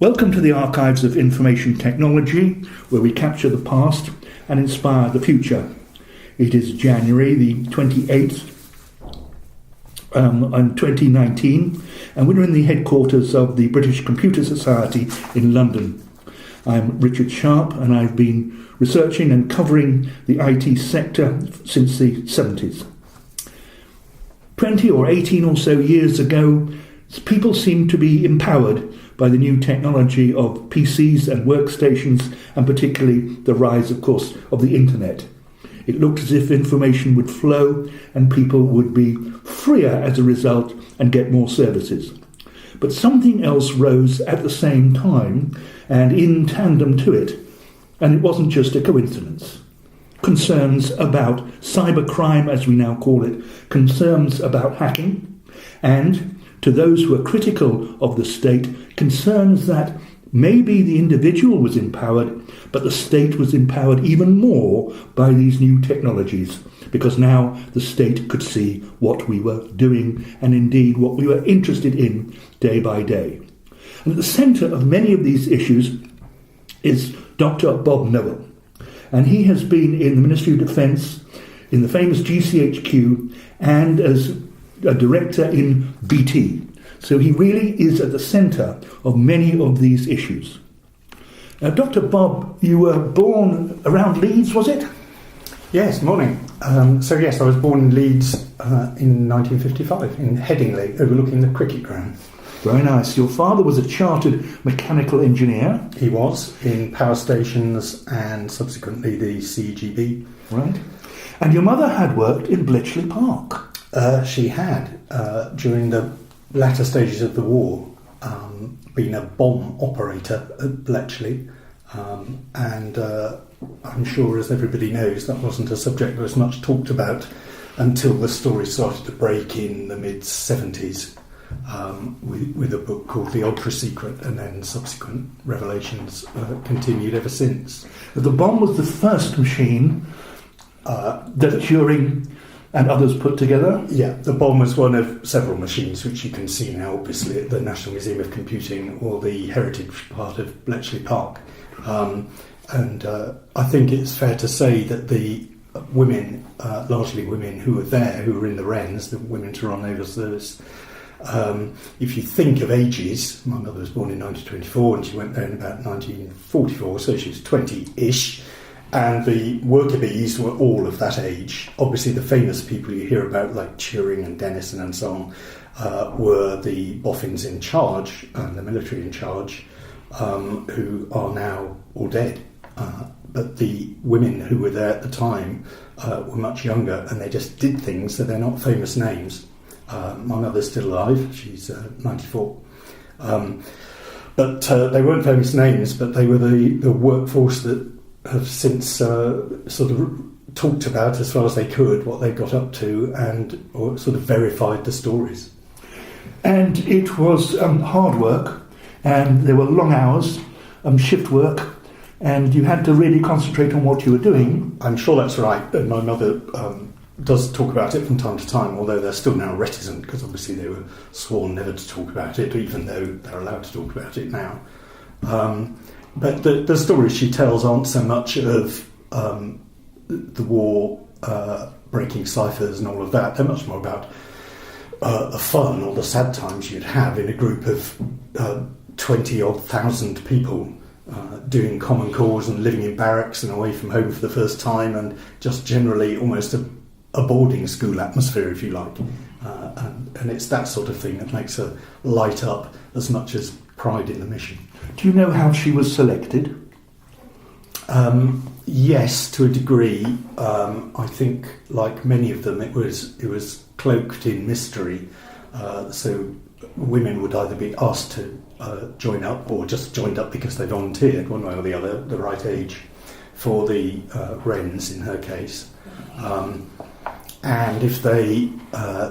Welcome to the Archives of Information Technology, where we capture the past and inspire the future. It is January the 28th, in 2019, and we're in the headquarters of the British Computer Society in London. I'm Richard Sharpe, and I've been researching and covering the IT sector since the 70s. 20 or 18 or so years ago, people seemed to be empowered by the new technology of PCs and workstations, and particularly the rise, of course, of the internet. It looked as if information would flow and people would be freer as a result and get more services. But something else rose at the same time and in tandem to it, and it wasn't just a coincidence. Concerns about cybercrime, as we now call it, concerns about hacking, and to those who are critical of the state, concerns that maybe the individual was empowered, but the state was empowered even more by these new technologies, because now the state could see what we were doing and indeed what we were interested in day by day. And at the centre of many of these issues is Dr. Bob Nowill. And he has been in the Ministry of Defence, in the famous GCHQ, and as a director in BT. So he really is at the centre of many of these issues. Now, Dr. Bob, you were born around Leeds, was it? Yes, morning. Yes, I was born in Leeds in 1955, in Headingley, overlooking the cricket ground. Very nice. Your father was a chartered mechanical engineer. He was, in power stations and subsequently the CGB. Right. And your mother had worked in Bletchley Park. She had, during the latter stages of the war, been a bomb operator at Bletchley. And I'm sure, as everybody knows, that wasn't a subject that was much talked about until the story started to break in the mid-70s with a book called The Ultra Secret, and then subsequent revelations continued ever since. The bomb was the first machine that Turing and others put together? Yeah, the bomb was one of several machines which you can see now, obviously, at the National Museum of Computing or the heritage part of Bletchley Park. And I think it's fair to say that the women, largely women who were there, who were in the Wrens, the Women to Run Naval Service, if you think of ages, my mother was born in 1924 and she went there in about 1944, so she was 20-ish. And the worker bees were all of that age. Obviously, the famous people you hear about, like Turing and Denison and so on, were the boffins in charge and the military in charge, who are now all dead. But the women who were there at the time were much younger, and they just did things, so they're not famous names. My mother's still alive. She's 94. But they weren't famous names, but they were the workforce that have since sort of talked about as far as they could what they got up to and or sort of verified the stories. And it was hard work, and there were long hours, shift work, and you had to really concentrate on what you were doing. I'm sure that's right, and my mother does talk about it from time to time, although they're still now reticent because obviously they were sworn never to talk about it, even though they're allowed to talk about it now. But the stories she tells aren't so much of the war, breaking ciphers and all of that. They're much more about the fun or the sad times you'd have in a group of 20-odd thousand people doing common cause and living in barracks and away from home for the first time, and just generally almost a boarding school atmosphere, if you like. And it's that sort of thing that makes her light up as much as pride in the mission. Do you know how she was selected? Yes, to a degree. I think, like many of them, it was cloaked in mystery. So women would either be asked to join up, or just joined up because they volunteered, one way or the other, the right age for the Wrens in her case. And if they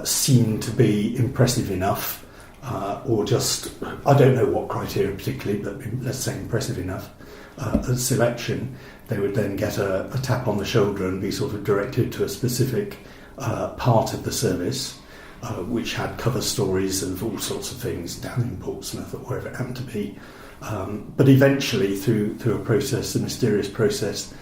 seemed to be impressive enough, or just, I don't know what criteria particularly, but let's say impressive enough, at selection, they would then get a tap on the shoulder and be sort of directed to a specific part of the service, which had cover stories of all sorts of things down in Portsmouth or wherever it happened to be, But eventually, through a mysterious process,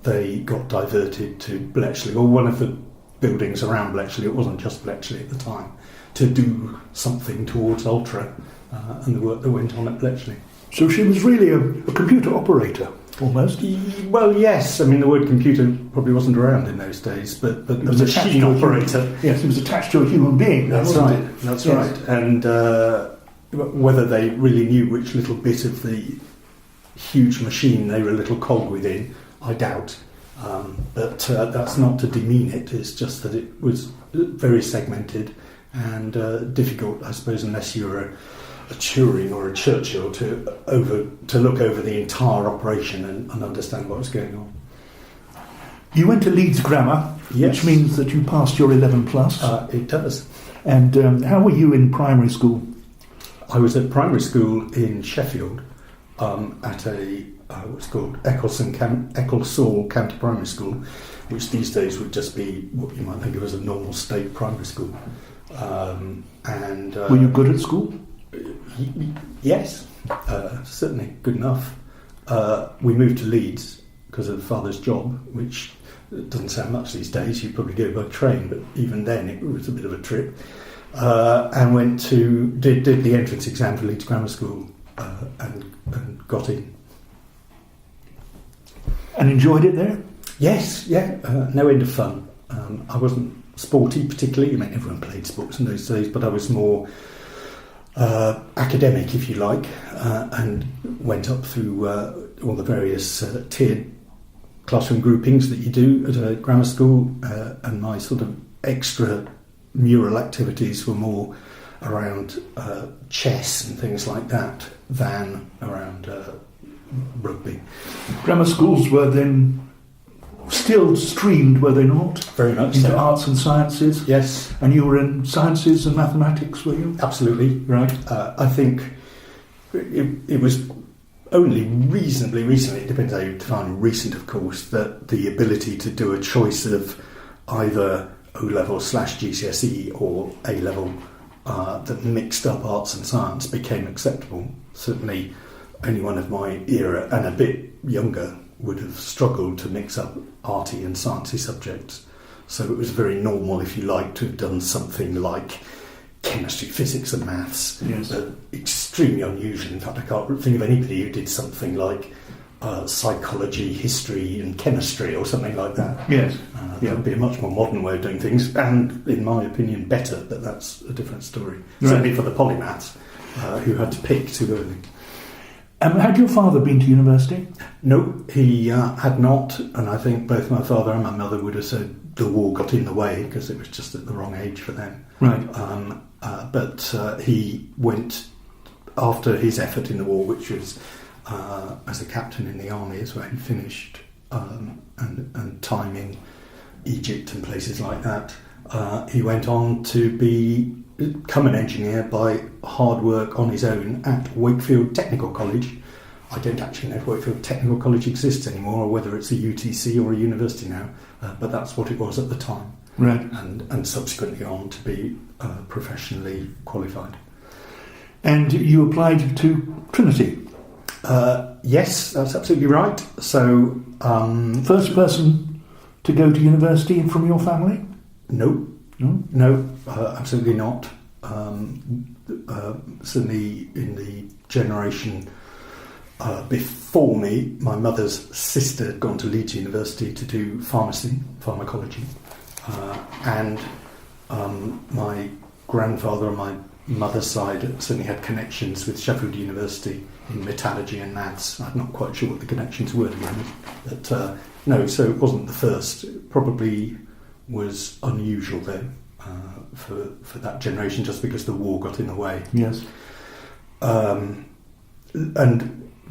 they got diverted to Bletchley, or one of the buildings around Bletchley. It wasn't just Bletchley at the time, to do something towards Ultra and the work that went on at Bletchley. So she was really a computer operator, almost? Well, yes. I mean, the word computer probably wasn't around in those days, but the machine operator... Yes, it was attached to a human being. That's right, that's right. And whether they really knew which little bit of the huge machine they were a little cog within, I doubt. But that's not to demean it, it's just that it was very segmented and difficult, I suppose, unless you were a Turing or a Churchill to look over the entire operation and understand what was going on. You went to Leeds Grammar, yes. Which means that you passed your 11 plus. It does. And how were you in primary school? I was at primary school in Sheffield at a what's called Ecclesall County Primary School, which these days would just be what you might think of as a normal state primary school. Were you good at school? Yes, certainly good enough. We moved to Leeds because of father's job, which doesn't sound much these days. You probably go by train, but even then it was a bit of a trip. And went to did the entrance exam for Leeds Grammar School and got in. And enjoyed it there? Yes, yeah, no end of fun. I wasn't sporty particularly. I mean, everyone played sports in those days, but I was more academic, if you like, and went up through all the various tiered classroom groupings that you do at a grammar school, and my sort of extra mural activities were more around chess and things like that than around rugby. Grammar schools were then still streamed, were they not? Very much into so. Arts and sciences? Yes. And you were in sciences and mathematics, were you? Absolutely. Right. I think it was only reasonably recently, it depends how you define recent, of course, that the ability to do a choice of either O-level/GCSE or A-level that mixed up arts and science became acceptable. Certainly anyone of my era and a bit younger would have struggled to mix up arty and sciencey subjects. So it was very normal, if you like, to have done something like chemistry, physics and maths. Yes. Extremely unusual. In fact, I can't think of anybody who did something like psychology, history and chemistry or something like that. Yes. That would be a much more modern way of doing things and, in my opinion, better, but that's a different story. Right. Certainly for the polymaths who had to pick too early. Had your father been to university? No, he had not, and I think both my father and my mother would have said the war got in the way because it was just at the wrong age for them. Right. But he went after his effort in the war, which was as a captain in the army, is where he finished, and time in Egypt and places like that. He went on to become an engineer by hard work on his own at Wakefield Technical College. I don't actually know if Wakefield Technical College exists anymore or whether it's a UTC or a university now, but that's what it was at the time. Right. And subsequently on to be professionally qualified. And you applied to Trinity? Yes, that's absolutely right. So, first person to go to university from your family? No, absolutely not. Certainly in the generation before me, my mother's sister had gone to Leeds University to do pharmacology, and my grandfather on my mother's side certainly had connections with Sheffield University in metallurgy and maths. I'm not quite sure what the connections were, to be honest. But no, so it wasn't the first. It probably was unusual then for that generation, just because the war got in the way. Yes. And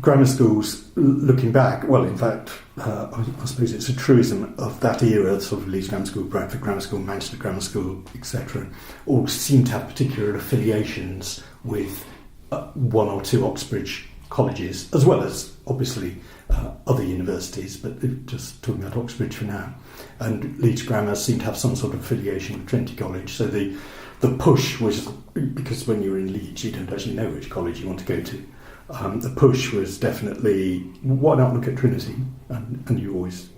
grammar schools, looking back, well, in fact, I suppose it's a truism of that era, sort of Leeds Grammar School, Bradford Grammar School, Manchester Grammar School, etc., all seem to have particular affiliations with one or two Oxbridge colleges, as well as, obviously, other universities, but just talking about Oxbridge for now. And Leeds Grammar seemed to have some sort of affiliation with Trinity College, so the push was, because when you're in Leeds you don't actually know which college you want to go to, The push was definitely, why not look at Trinity? And you always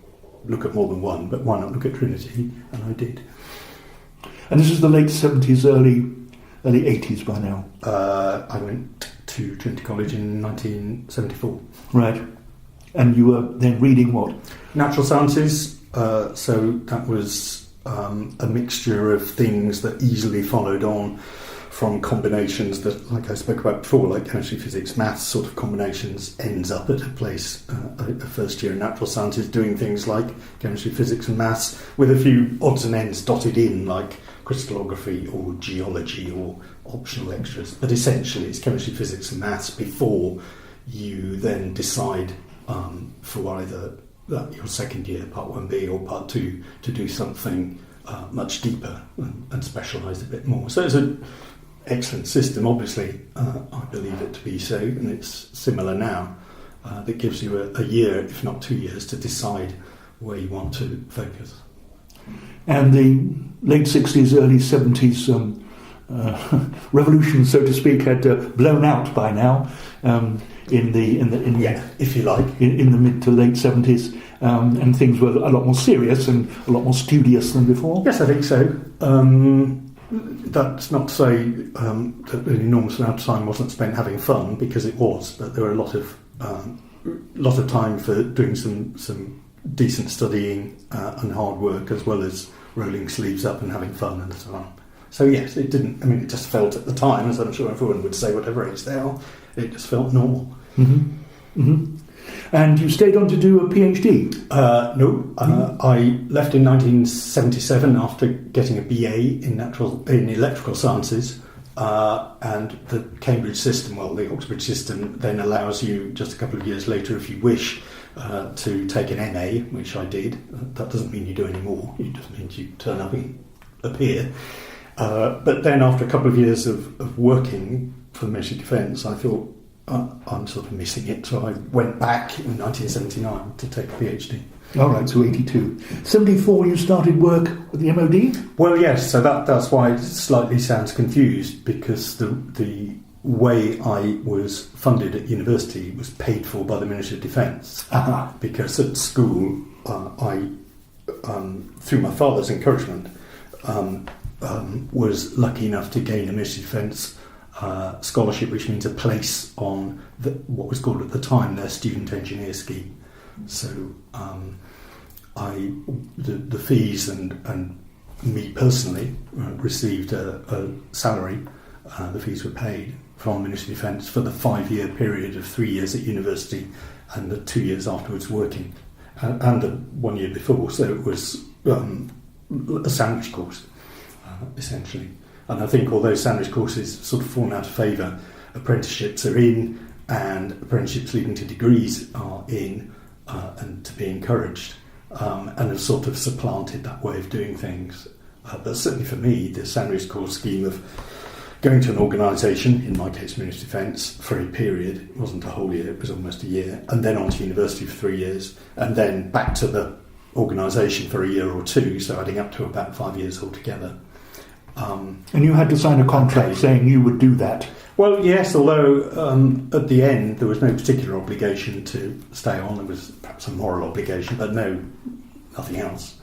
look at more than one, but why not look at Trinity? And I did. And this is the late 70s, early 80s by now. I went to Trinity College in 1974. Right. And you were then reading what? Natural sciences. So that was a mixture of things that easily followed on from combinations that, like I spoke about before, like chemistry, physics, maths sort of combinations, ends up at a place, a first year in natural sciences, doing things like chemistry, physics and maths, with a few odds and ends dotted in, like crystallography or geology or optional extras. But essentially it's chemistry, physics and maths before you then decide for either your second year, part 1B or part 2, to do something much deeper and specialise a bit more. So it's an excellent system, obviously. I believe it to be so, and it's similar now. That gives you a year, if not 2 years, to decide where you want to focus. And the late 60s, early 70s revolution, so to speak, had blown out by now. If you like, in the mid to late 70s, and things were a lot more serious and a lot more studious than before. Yes, I think so. That's not to say that an enormous amount of time wasn't spent having fun, because it was, but there were a lot of time for doing some decent studying and hard work, as well as rolling sleeves up and having fun and so on. So yes, it didn't. I mean, it just felt at the time, as I'm sure everyone would say, whatever age they are, it just felt normal. Mm-hmm. Mm-hmm. And you stayed on to do a PhD? No, I left in 1977 after getting a BA in electrical sciences, and the Cambridge system, the Oxford system, then allows you just a couple of years later, if you wish, to take an MA, which I did. That doesn't mean you do any more; it just means you turn up and appear. But then, after a couple of years of working for the Ministry of Defence, I thought, I'm sort of missing it, so I went back in 1979 to take a PhD. All right, so 82. 74, you started work with the MOD? Well, yes, so that's why it slightly sounds confused, because the way I was funded at university was paid for by the Ministry of Defence. Uh-huh. Because at school, I, through my father's encouragement, was lucky enough to gain a Ministry of Defence scholarship, which means a place on what was called at the time their student engineer scheme. So the fees and me personally received a salary. The fees were paid from the Ministry of Defence for the 5-year period of 3 years at university and the 2 years afterwards working, and the 1 year before. So it was a sandwich course, essentially. And I think although sandwich courses sort of fallen out of favour, apprenticeships are in, and apprenticeships leading to degrees are in, and to be encouraged, and have sort of supplanted that way of doing things. But certainly for me, the sandwich course scheme of going to an organisation, in my case Ministry of Defence, for a period, it wasn't a whole year, it was almost a year, and then on to university for 3 years, and then back to the organisation for a year or two, so adding up to about 5 years altogether. And you had to sign a contract saying you would do that? Well, yes, although at the end there was no particular obligation to stay on. There was perhaps a moral obligation, but nothing else.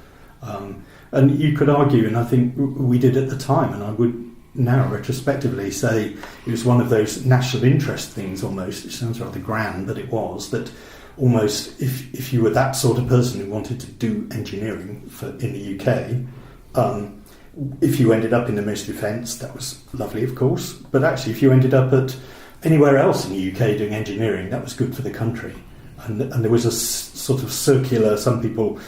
And you could argue, and I think we did at the time, and I would now retrospectively say it was one of those national interest things almost. It sounds rather grand, but it was, that almost if you were that sort of person who wanted to do engineering in the UK, if you ended up in the Ministry of Defence, that was lovely, of course. But actually, if you ended up at anywhere else in the UK doing engineering, that was good for the country. And there was a sort of circular, some people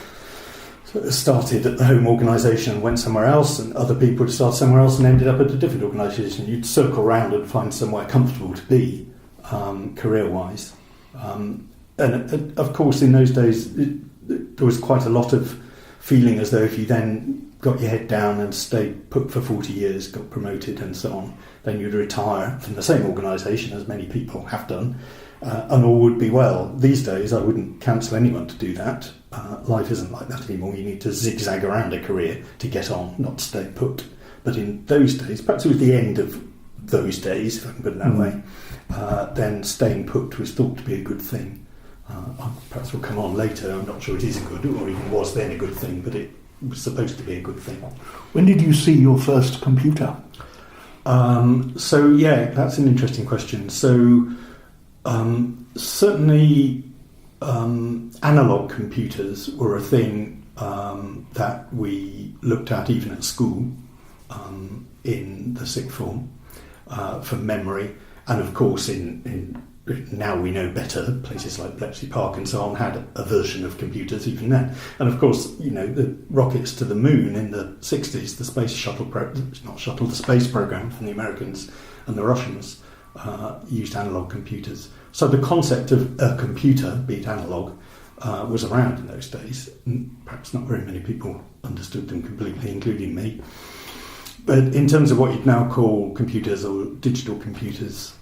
started at the home organisation and went somewhere else, and other people would start somewhere else and ended up at a different organisation. You'd circle round and find somewhere comfortable to be, career-wise. And of course, in those days, there was quite a lot of feeling as though if you then got your head down and stayed put for 40 years, got promoted and so on, then you'd retire from the same organisation, as many people have done, and all would be well. These days, I wouldn't counsel anyone to do that. Life isn't like that anymore. You need to zigzag around a career to get on, not stay put. But in those days, perhaps it was the end of those days, if I can put it that way, then staying put was thought to be a good thing. Perhaps we'll come on later. I'm not sure it is a good, or even was then a good thing, but it was supposed to be a good thing. When did you see your first computer? That's an interesting question. So certainly analog computers were a thing that we looked at even at school in the sixth form for memory, and of course in now we know better, places like Bletchley Park and so on had a version of computers even then. And of course, the rockets to the moon in the 60s, the space program from the Americans and the Russians used analog computers. So the concept of a computer, be it analog, was around in those days. Perhaps not very many people understood them completely, including me. But in terms of what you'd now call computers or digital computers,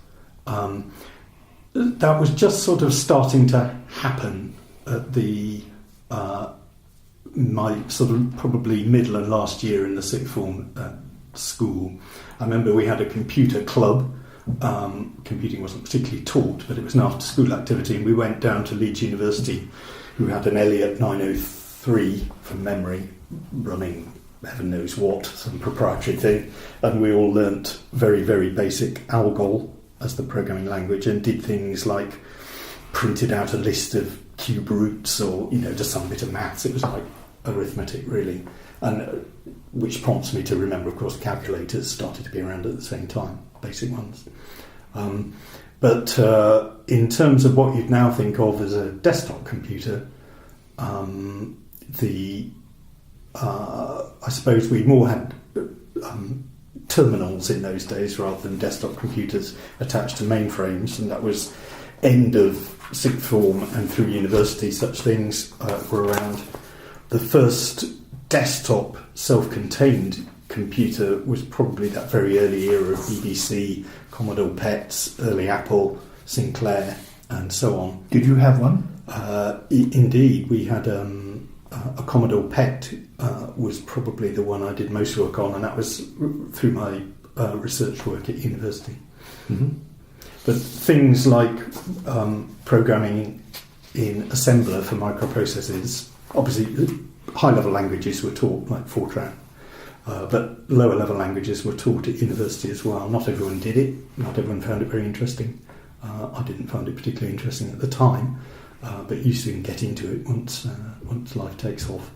that was just sort of starting to happen at my sort of probably middle and last year in the sixth form at school. I remember we had a computer club. Computing wasn't particularly taught, but it was an after-school activity, and we went down to Leeds University, who had an Elliott 903 from memory, running heaven knows what, some proprietary thing, and we all learnt very, very basic ALGOL as the programming language, and did things like printed out a list of cube roots, or just some bit of maths. It was like arithmetic, really, and which prompts me to remember, of course, calculators started to be around at the same time, basic ones. But in terms of what you'd now think of as a desktop computer, I suppose we more had terminals in those days rather than desktop computers attached to mainframes, and that was end of sixth form and through university. Such things were around. The first desktop self-contained computer was probably that very early era of BBC, Commodore PETs, early Apple, Sinclair, and so on. Did you have one? Indeed, we had a Commodore PET. Was probably the one I did most work on, and that was through my research work at university. Mm-hmm. But things like programming in assembler for microprocessors, obviously high-level languages were taught, like Fortran, but lower-level languages were taught at university as well. Not everyone did it, not everyone found it very interesting. I didn't find it particularly interesting at the time, but you soon get into it once life takes off.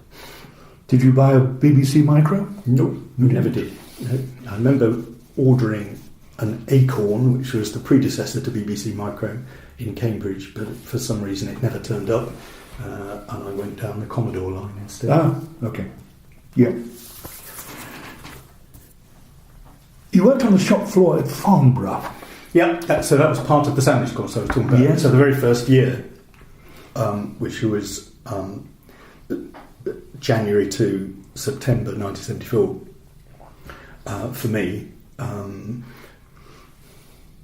Did you buy a BBC Micro? No, we never did. No. I remember ordering an Acorn, which was the predecessor to BBC Micro, in Cambridge, but for some reason it never turned up, and I went down the Commodore line instead. Ah, okay. Yeah. You worked on the shop floor at Farnborough. Yeah, so that was part of the sandwich course I was talking about. Yes. So the very first year, which was January to September 1974, for me,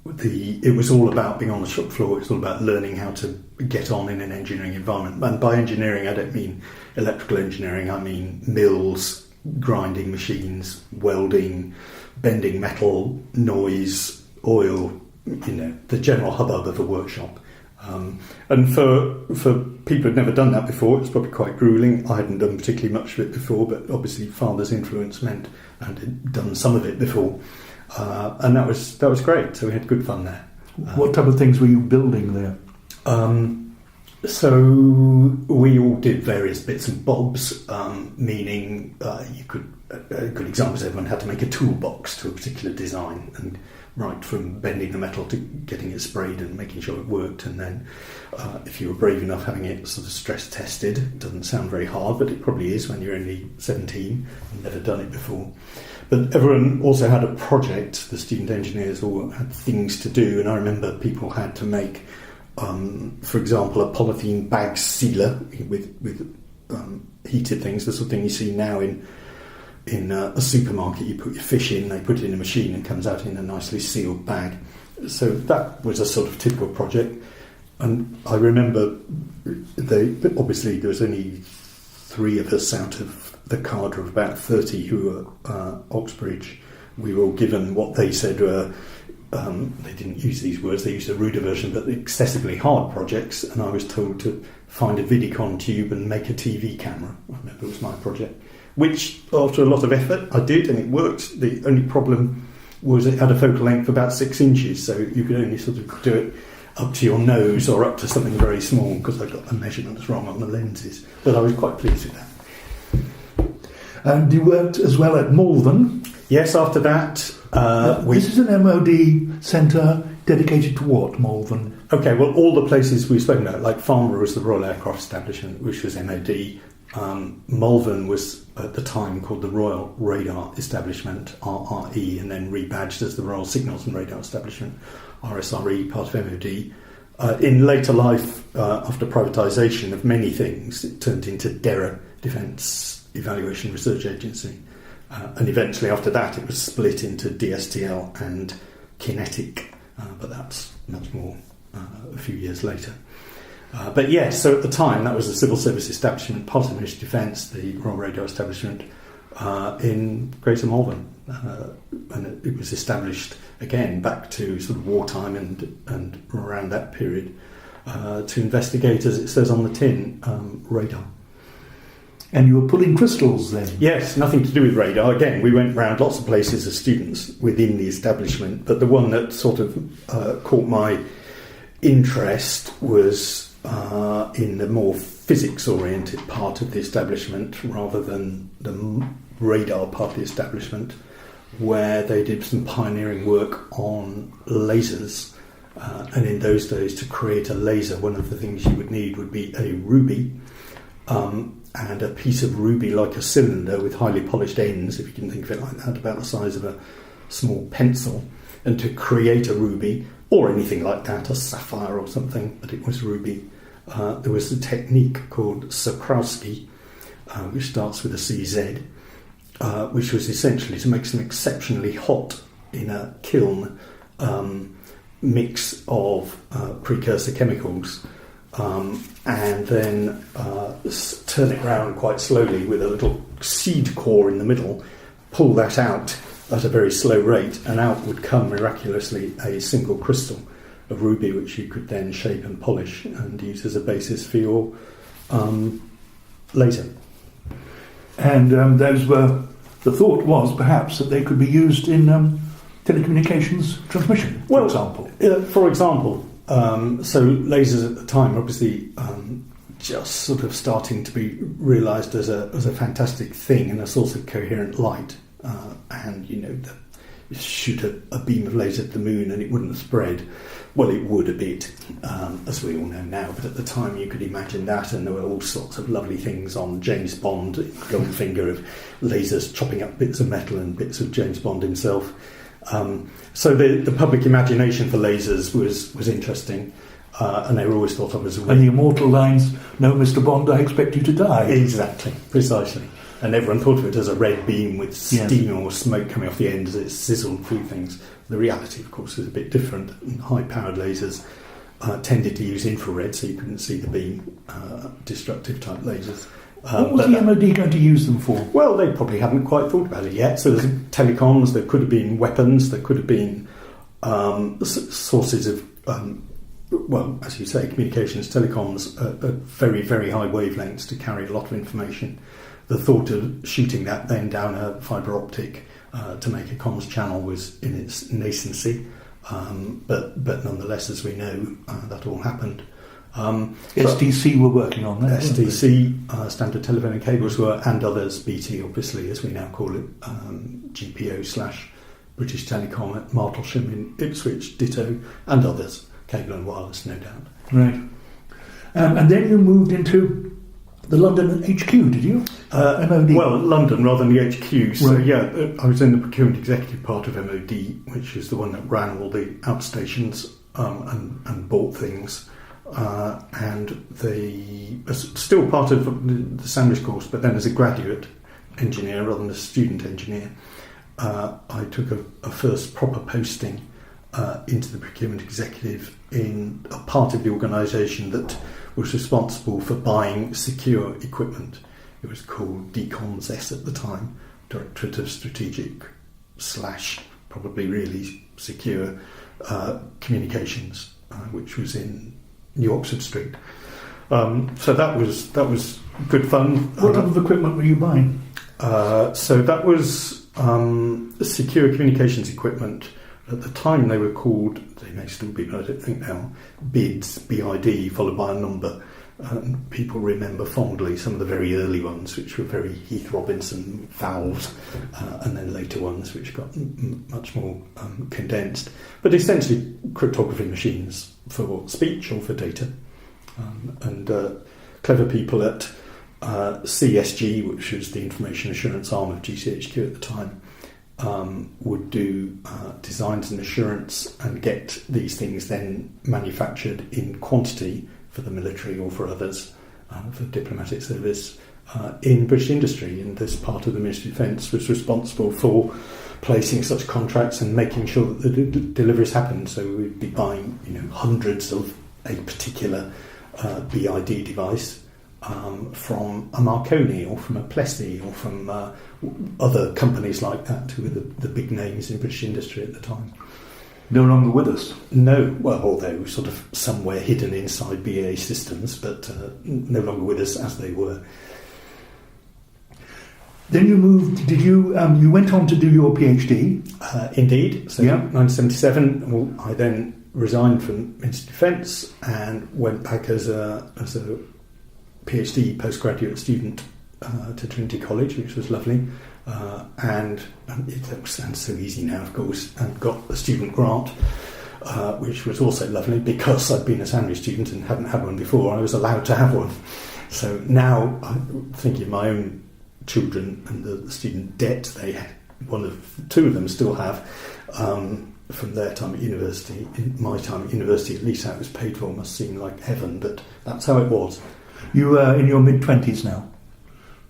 it was all about being on the shop floor. It was all about learning how to get on in an engineering environment. And by engineering, I don't mean electrical engineering. I mean mills, grinding machines, welding, bending metal, noise, oil, the general hubbub of a workshop. And for people who'd never done that before, it was probably quite gruelling. I hadn't done particularly much of it before, but obviously father's influence meant I'd done some of it before. And that was great, so we had good fun there. What type of things were you building there? So we all did various bits and bobs, meaning you could, a good example is everyone had to make a toolbox to a particular design, and right from bending the metal to getting it sprayed and making sure it worked, and then if you were brave enough having it sort of stress tested. It doesn't sound very hard, but it probably is when you're only 17 and never done it before. But everyone also had a project. The student engineers all had things to do, and I remember people had to make, for example, a polythene bag sealer with heated things, the sort of thing you see now in a supermarket. You put your fish in, they put it in a machine, and it comes out in a nicely sealed bag. So that was a sort of typical project. And I remember obviously there was only 3 of us out of the cadre of about 30 who were Oxbridge. We were all given what they said were they didn't use these words, they used a ruder version, but the excessively hard projects, and I was told to find a Vidicon tube and make a TV camera. I remember it was my project, which after a lot of effort I did, and it worked. The only problem was it had a focal length of about 6 inches, so you could only sort of do it up to your nose or up to something very small, because I got the measurements wrong on the lenses. But I was quite pleased with that. And you worked as well at Malvern. Yes, after that... this is an MOD centre dedicated to what, Malvern? Okay, well, all the places we've spoken about, like Farnborough was the Royal Aircraft Establishment, which was MOD. Malvern was at the time called the Royal Radar Establishment, RRE, and then rebadged as the Royal Signals and Radar Establishment, RSRE, part of MOD. In later life, after privatisation of many things, it turned into DERA, Defence Evaluation Research Agency. And eventually after that it was split into DSTL and Kinetic, but that's much more a few years later. But yes, so at the time that was a civil service establishment, part of the Ministry of Defence, the Royal Radio Establishment in Greater Malvern. And it was established again back to sort of wartime and around that period to investigate, as it says on the tin, radar. And you were pulling crystals then? Yes, nothing to do with radar. Again, we went round lots of places as students within the establishment, but the one that sort of caught my interest was in the more physics-oriented part of the establishment rather than the radar part of the establishment, where they did some pioneering work on lasers. And in those days, to create a laser, one of the things you would need would be a ruby, and a piece of ruby like a cylinder with highly polished ends, if you can think of it like that, about the size of a small pencil. And to create a ruby, or anything like that, a sapphire or something, but it was ruby, there was a technique called Sokowski, which starts with a CZ, which was essentially to make some exceptionally hot in a kiln mix of precursor chemicals, and then turn it round quite slowly with a little seed core in the middle, pull that out at a very slow rate, and out would come miraculously a single crystal of ruby, which you could then shape and polish and use as a basis for your laser. And those were, the thought was perhaps that they could be used in telecommunications transmission, for example. For example, so lasers at the time were obviously just sort of starting to be realised as a fantastic thing and a source of coherent light. And you shoot a beam of laser at the moon and it wouldn't spread. Well, it would a bit, as we all know now, but at the time you could imagine that, and there were all sorts of lovely things on James Bond, Goldfinger, of lasers chopping up bits of metal and bits of James Bond himself. So the public imagination for lasers was interesting, and they were always thought of as a... And the immortal lines, "No, Mr. Bond, I expect you to die." Exactly, precisely. And everyone thought of it as a red beam with steam or smoke coming off the end as it sizzled through things. The reality, of course, is a bit different. High-powered lasers tended to use infrared, so you couldn't see the beam, destructive-type lasers. What was the MOD going to use them for? Well, they probably haven't quite thought about it yet. So there's telecoms, there could have been weapons, there could have been sources of, well, as you say, communications, telecoms at very, very high wavelengths to carry a lot of information. The thought of shooting that then down a fibre optic to make a comms channel was in its nascency, but nonetheless, as we know, that all happened. STC were working on that. STC, Standard Telephone Cables were, and others, BT obviously, as we now call it, GPO / British Telecom at Martlesham in Ipswich, ditto, and others, Cable and Wireless, no doubt. Right. And then you moved into the London HQ, did you? MOD? Well, London rather than the HQ. So, right. Yeah, I was in the procurement executive part of MOD, which is the one that ran all the outstations and bought things. And still part of the Sandwich course, but then as a graduate engineer rather than a student engineer, I took a first proper posting into the procurement executive in a part of the organisation that was responsible for buying secure equipment. It was called DCOMS-S at the time, Directorate of Strategic / probably really secure communications, which was in New Oxford Street. So that was good fun. What type of equipment were you buying? So that was secure communications equipment. At the time they were called, they may still be, but I don't think now, BIDs, BID, followed by a number. People remember fondly some of the very early ones, which were very Heath Robinson valves, and then later ones which got much more condensed. But essentially cryptography machines for speech or for data. And clever people at CSG, which was the information assurance arm of GCHQ at the time, would do designs and assurance and get these things then manufactured in quantity for the military or for others, for diplomatic service, in British industry. And this part of the Ministry of Defence was responsible for placing such contracts and making sure that the deliveries happened. So we'd be buying, hundreds of a particular BID device from a Marconi or from a Plessey or from other companies like that, who were the big names in British industry at the time. No longer with us? No, well, although sort of somewhere hidden inside BAE Systems, but no longer with us as they were. Then you moved, you went on to do your PhD? Indeed. So 1977, I then resigned from Ministry of Defence and went back as a PhD postgraduate student to Trinity College, which was lovely. And it sounds so easy now, of course, and got a student grant, which was also lovely because I'd been a Sandwich student and hadn't had one before. I was allowed to have one. So now, thinking of my own children and the student debt they had, two of them still have, from their time at university. In my time at university, at least how it was paid for must seem like heaven, but that's how it was. You are in your mid-20s now?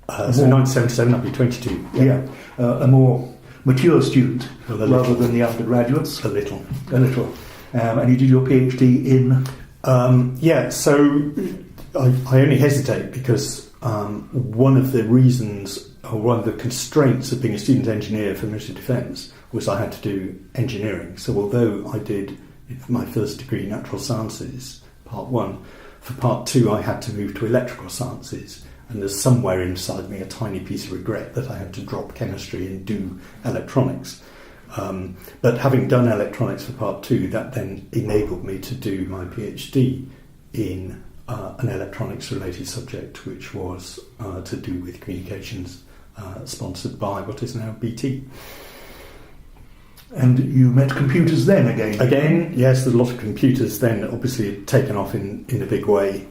So 1977, I'll be 22. Yeah, a more mature student rather than the undergraduates. A little. And you did your PhD in? So I only hesitate because one of the reasons, or one of the constraints of being a student engineer for the Ministry of Defence was I had to do engineering. So although I did my first degree in natural sciences, part 1, for part 2 I had to move to electrical sciences. And there's somewhere inside me a tiny piece of regret that I had to drop chemistry and do electronics. But having done electronics for part 2, that then enabled me to do my PhD in an electronics-related subject, which was to do with communications, sponsored by what is now BT. And you met computers then again? Again, yes, there's a lot of computers then. Obviously, it taken off in a big way.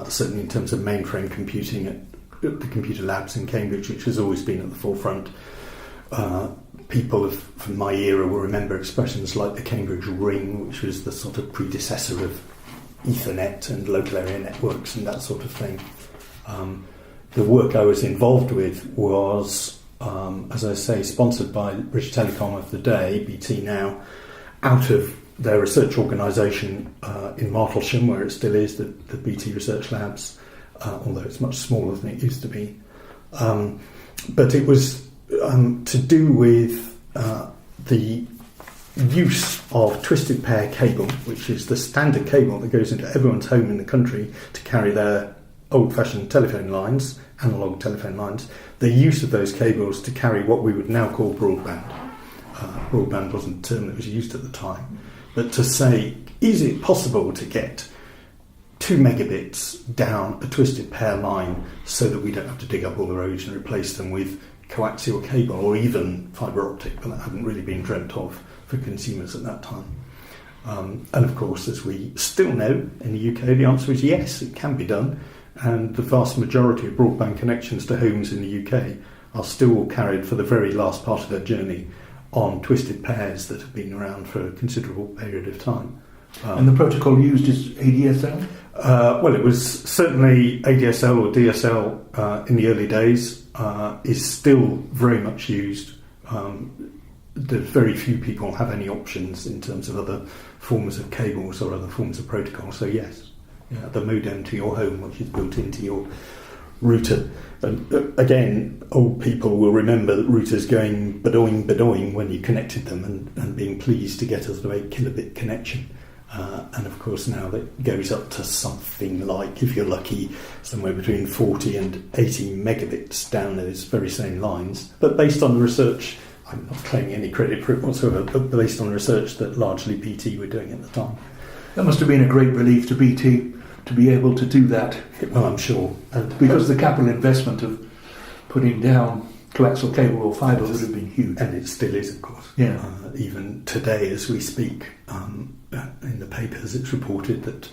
Certainly in terms of mainframe computing at the computer labs in Cambridge, which has always been at the forefront. People from my era will remember expressions like the Cambridge ring, which was the sort of predecessor of Ethernet and local area networks and that sort of thing. The work I was involved with was, as I say, sponsored by British Telecom of the day, BT now, out of their research organisation in Martlesham, where it still is, the BT Research Labs, although it's much smaller than it used to be. But it was to do with the use of twisted pair cable, which is the standard cable that goes into everyone's home in the country to carry their old-fashioned telephone lines, analogue telephone lines, the use of those cables to carry what we would now call broadband. Broadband wasn't a term that was used at the time. But to say, is it possible to get 2 megabits down a twisted pair line so that we don't have to dig up all the roads and replace them with coaxial cable or even fibre optic, but that hadn't really been dreamt of for consumers at that time. And of course, as we still know in the UK, the answer is yes, it can be done. And the vast majority of broadband connections to homes in the UK are still carried for the very last part of their journey on twisted pairs that have been around for a considerable period of time. And the protocol used is ADSL? Well, it was certainly ADSL or DSL in the early days, is still very much used. Very few people have any options in terms of other forms of cables or other forms of protocol. So yes, the modem to your home, which is built into your router. And again, old people will remember that routers going badoing, badoing when you connected them and being pleased to get a sort of 8 kilobit connection. And of course now that goes up to something like, if you're lucky, somewhere between 40 and 80 megabits down those very same lines. But based on the research, I'm not claiming any credit for it whatsoever, but based on the research that largely BT were doing at the time. That must have been a great relief to BT to be able to do that. Well, I'm sure. Because the capital investment of putting down coaxial cable or fibre would have been huge. And it still is, of course. Yeah. Even today, as we speak, in the papers, it's reported that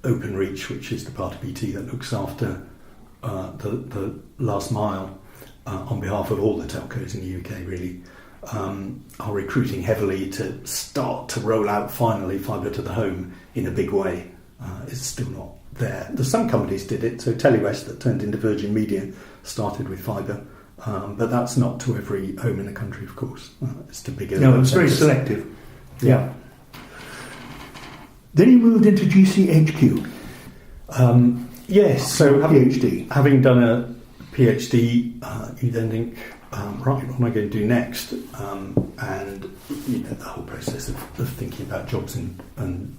Openreach, which is the part of BT that looks after the last mile on behalf of all the telcos in the UK, really, are recruiting heavily to start to roll out finally fibre to the home in a big way. It's still not there. There's some companies did it. So Telewest, that turned into Virgin Media, started with fibre. But that's not to every home in the country, of course. It's to bigger. No, it's very selective. Yeah. Then you moved into GCHQ. Yes. So having done a PhD, you then think, right, what am I going to do next? And the whole process of thinking about jobs and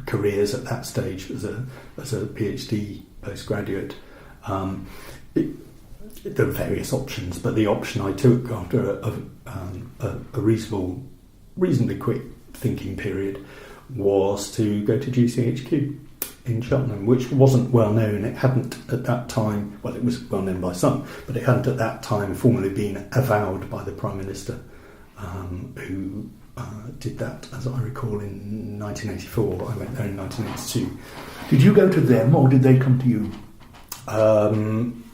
careers at that stage as a PhD postgraduate. There are various options, but the option I took after a reasonably quick thinking period was to go to GCHQ in Cheltenham, which wasn't well known. It hadn't at that time, well, it was well known by some, but it hadn't at that time formally been avowed by the Prime Minister, who did that, as I recall, in 1984. I went there in 1982. Did you go to them, or did they come to you?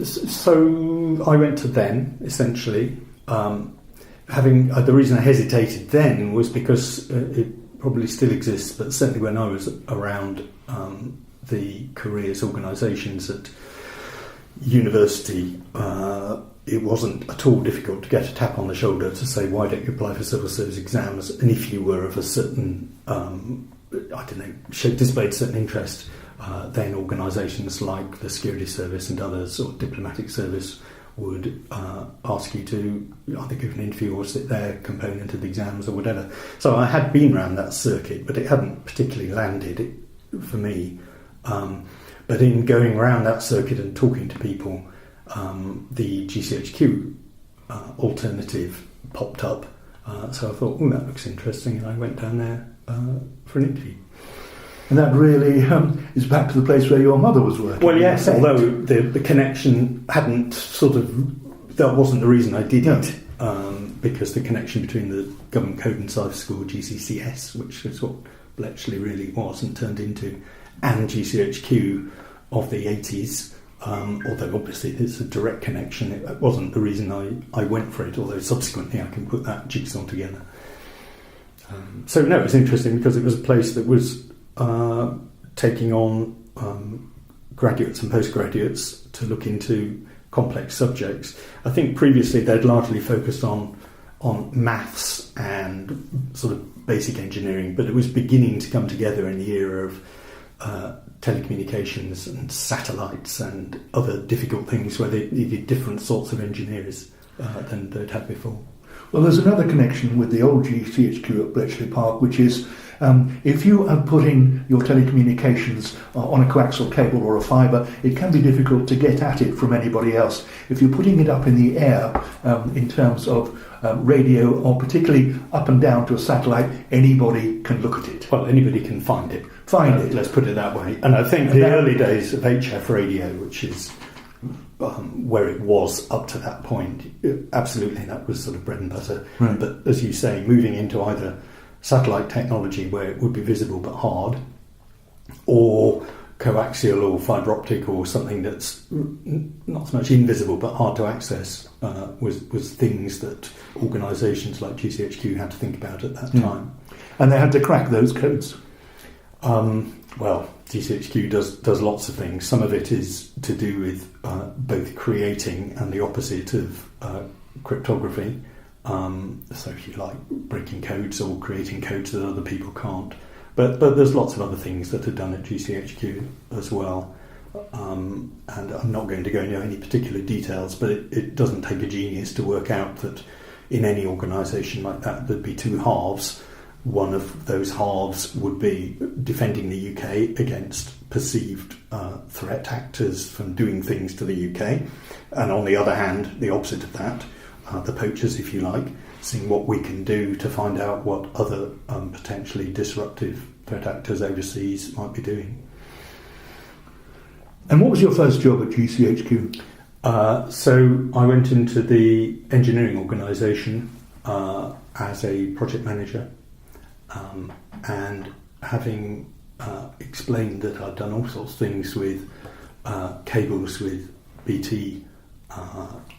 So I went to them, essentially. The reason I hesitated then was because it probably still exists, but certainly when I was around the careers organisations at university, it wasn't at all difficult to get a tap on the shoulder to say, why don't you apply for civil service exams? And if you were of a certain, displayed certain interest, then organisations like the Security Service and others, or Diplomatic Service, would ask you to either give an interview or sit their component of the exams or whatever. So I had been around that circuit, but it hadn't particularly landed for me. But in going around that circuit and talking to people, the GCHQ alternative popped up. So I thought, that looks interesting, and I went down there for an interview. And that really is back to the place where your mother was working. Well, yes, although the connection hadn't that wasn't the reason I did it, because the connection between the Government Code and Cipher School, GCCS, which is what Bletchley really was and turned into, and GCHQ of the 80s, although obviously there's a direct connection, it wasn't the reason I went for it, although subsequently I can put that jigsaw together. So no, it was interesting because it was a place that was taking on graduates and postgraduates to look into complex subjects. I think previously they'd largely focused on maths and sort of basic engineering, but it was beginning to come together in the era of telecommunications and satellites and other difficult things where they needed different sorts of engineers than they'd had before. Well, there's another connection with the old GCHQ at Bletchley Park, which is if you are putting your telecommunications on a coaxial cable or a fibre, it can be difficult to get at it from anybody else. If you're putting it up in the air in terms of radio, or particularly up and down to a satellite, anybody can look at it. Well, anybody can find it. Let's put it that way. And I think the early days of HF radio, which is where it was up to that point, absolutely that was sort of bread and butter. Right. But as you say, moving into either satellite technology where it would be visible but hard, or coaxial or fibre optic or something that's not so much invisible but hard to access, was things that organisations like GCHQ had to think about at that time. And they had to crack those codes. Well, GCHQ does lots of things. Some of it is to do with both creating and the opposite of cryptography. So if you like, breaking codes or creating codes that other people can't. But there's lots of other things that are done at GCHQ as well. and I'm not going to go into any particular details, but it doesn't take a genius to work out that in any organisation like that there'd be two halves. One of those halves would be defending the UK against perceived threat actors from doing things to the UK, and on the other hand, the opposite of that, the poachers, if you like, seeing what we can do to find out what other potentially disruptive threat actors overseas might be doing. And what was your first job at GCHQ? So I went into the engineering organisation as a project manager, and having explained that I'd done all sorts of things with cables with BT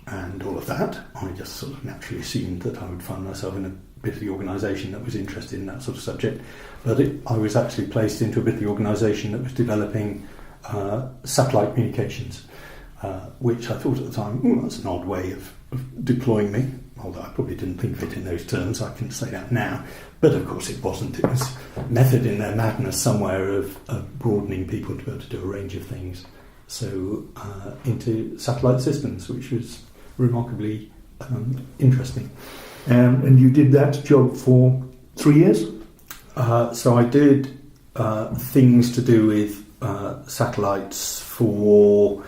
and all of that, I just sort of naturally assumed that I would find myself in a bit of the organisation that was interested in that sort of subject. But I was actually placed into a bit of the organisation that was developing satellite communications, which I thought at the time, that's an odd way of deploying me, although I probably didn't think of it in those terms. I can say that now. But of course it wasn't. It was method in their madness somewhere of broadening people to be able to do a range of things. So into satellite systems, which was remarkably interesting. And you did that job for 3 years? So I did things to do with satellites for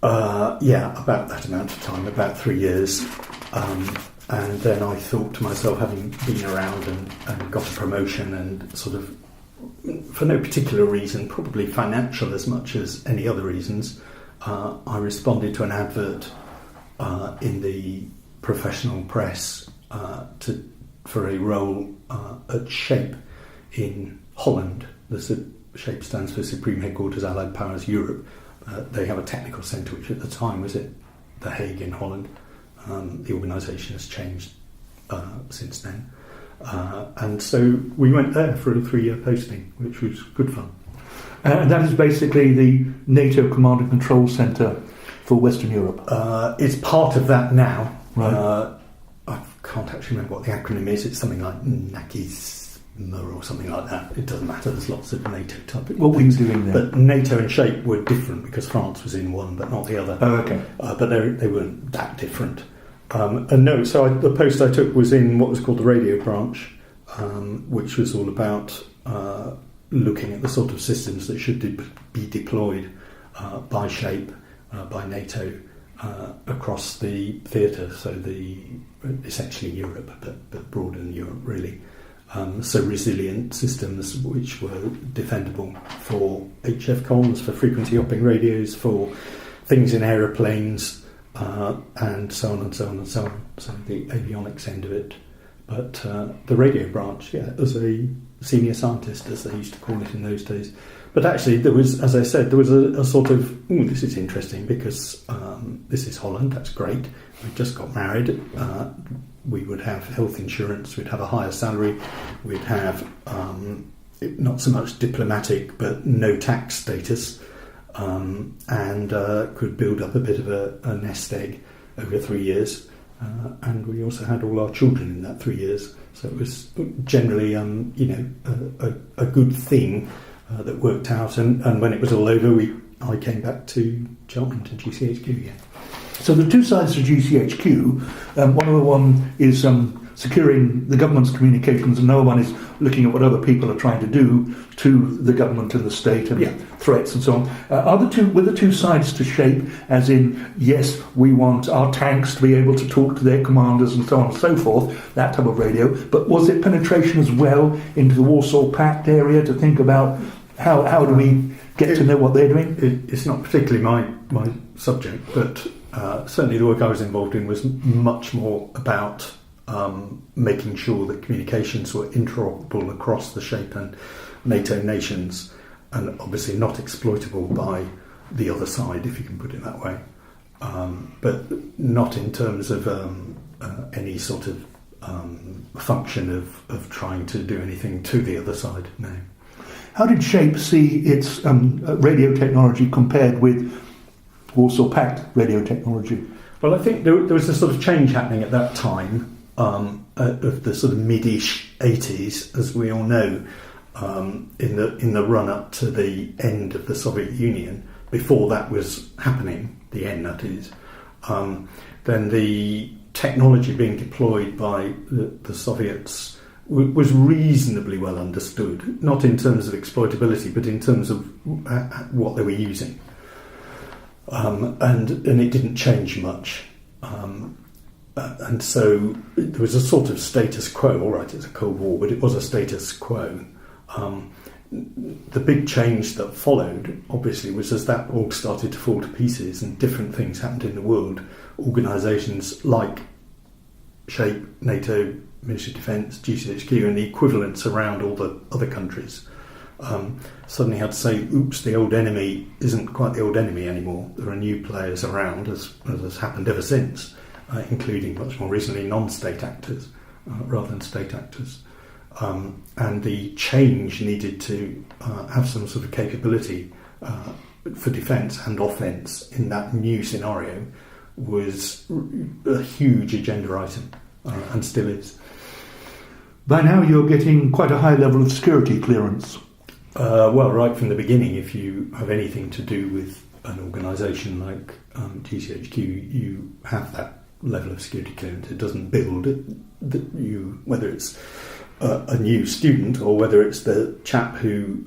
about that amount of time, about 3 years. And then I thought to myself, having been around and got a promotion and sort of, for no particular reason, probably financial as much as any other reasons, I responded to an advert in the professional press for a role at Sharpe in Holland. Sharpe stands for Supreme Headquarters Allied Powers Europe. They have a technical centre, which at the time was at The Hague in Holland. The organisation has changed since then. And so we went there for a 3-year posting, which was good fun. And that is basically the NATO Command and Control Centre for Western Europe. It's part of that now. Right. I can't actually remember what the acronym is. It's something like NACISMA or something like that. It doesn't matter. There's lots of NATO type of What were you doing there? But NATO and Sharpe were different because France was in one but not the other. Oh, okay. But they weren't that different. And no, so the post I took was in what was called the radio branch, which was all about looking at the sort of systems that should be deployed by Sharpe, by NATO, across the theatre, so essentially Europe, but broader than Europe really. So resilient systems which were defendable for HF comms, for frequency hopping radios, for things in aeroplanes, and so on and so on and so on. So the avionics end of it. But the radio branch, as a senior scientist, as they used to call it in those days. But actually, there was, as I said, there was a sort of, this is interesting because this is Holland, that's great. We just got married. We would have health insurance, we'd have a higher salary, we'd have not so much diplomatic, but no tax status, and could build up a bit of a nest egg over 3 years. And we also had all our children in that 3 years. So it was generally, a good thing that worked out. And when it was all over, I came back to Cheltenham, to GCHQ again. So the two sides to GCHQ, one is securing the government's communications, and another one is looking at what other people are trying to do to the government and the state and threats and so on. Were the two sides to Sharpe, as in, yes, we want our tanks to be able to talk to their commanders and so on and so forth, that type of radio, but was it penetration as well into the Warsaw Pact area to think about how do we get to know what they're doing? It's not particularly my subject, but certainly the work I was involved in was much more about making sure that communications were interoperable across the Sharpe and NATO nations, and obviously not exploitable by the other side, if you can put it that way, but not in terms of any sort of function of trying to do anything to the other side, no. How did Sharpe see its radio technology compared with Warsaw Pact radio technology? Well, I think there was a sort of change happening at that time, of the sort of mid-ish 80s, as we all know, in the run-up to the end of the Soviet Union. before that was happening, the end that is, then the technology being deployed by the Soviets was reasonably well understood, not in terms of exploitability, but in terms of what they were using. And it didn't change much. And so there was a sort of status quo. All right, it's a Cold War, but it was a status quo. The big change that followed, obviously, was as that all started to fall to pieces and different things happened in the world, organisations like Sharpe, NATO, Ministry of Defence, GCHQ, and the equivalents around all the other countries suddenly had to say, oops, the old enemy isn't quite the old enemy anymore. There are new players around, as has happened ever since, including much more recently non-state actors rather than state actors. And the change needed to have some sort of capability for defence and offence in that new scenario was a huge agenda item, and still is. By now you're getting quite a high level of security clearance. Well, right from the beginning, if you have anything to do with an organisation like GCHQ, you have that level of security clearance. It doesn't build you, whether it's a new student or whether it's the chap who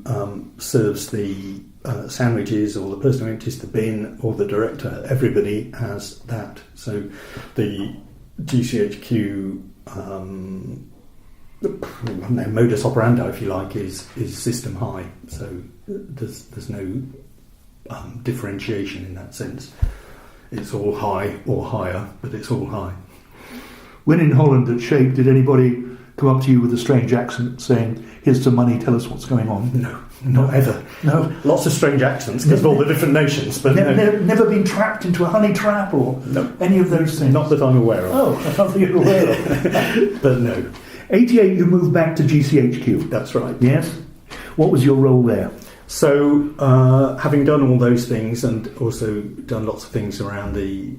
serves the sandwiches or the person who empties the bin or the director. Everybody has that. So the GCHQ modus operandi, if you like, is system high. So there's no differentiation in that sense. It's all high or higher, but it's all high. When in Holland at Sharpe, did anybody come up to you with a strange accent saying, here's some money, tell us what's going on? No, not ever. No. Lots of strange accents because of all the different nations, but never been trapped into a honey trap or any of those things? Not that I'm aware of. Oh, I don't think you're aware of. But no. 88, you moved back to GCHQ. That's right. Yes? What was your role there? So, having done all those things and also done lots of things around the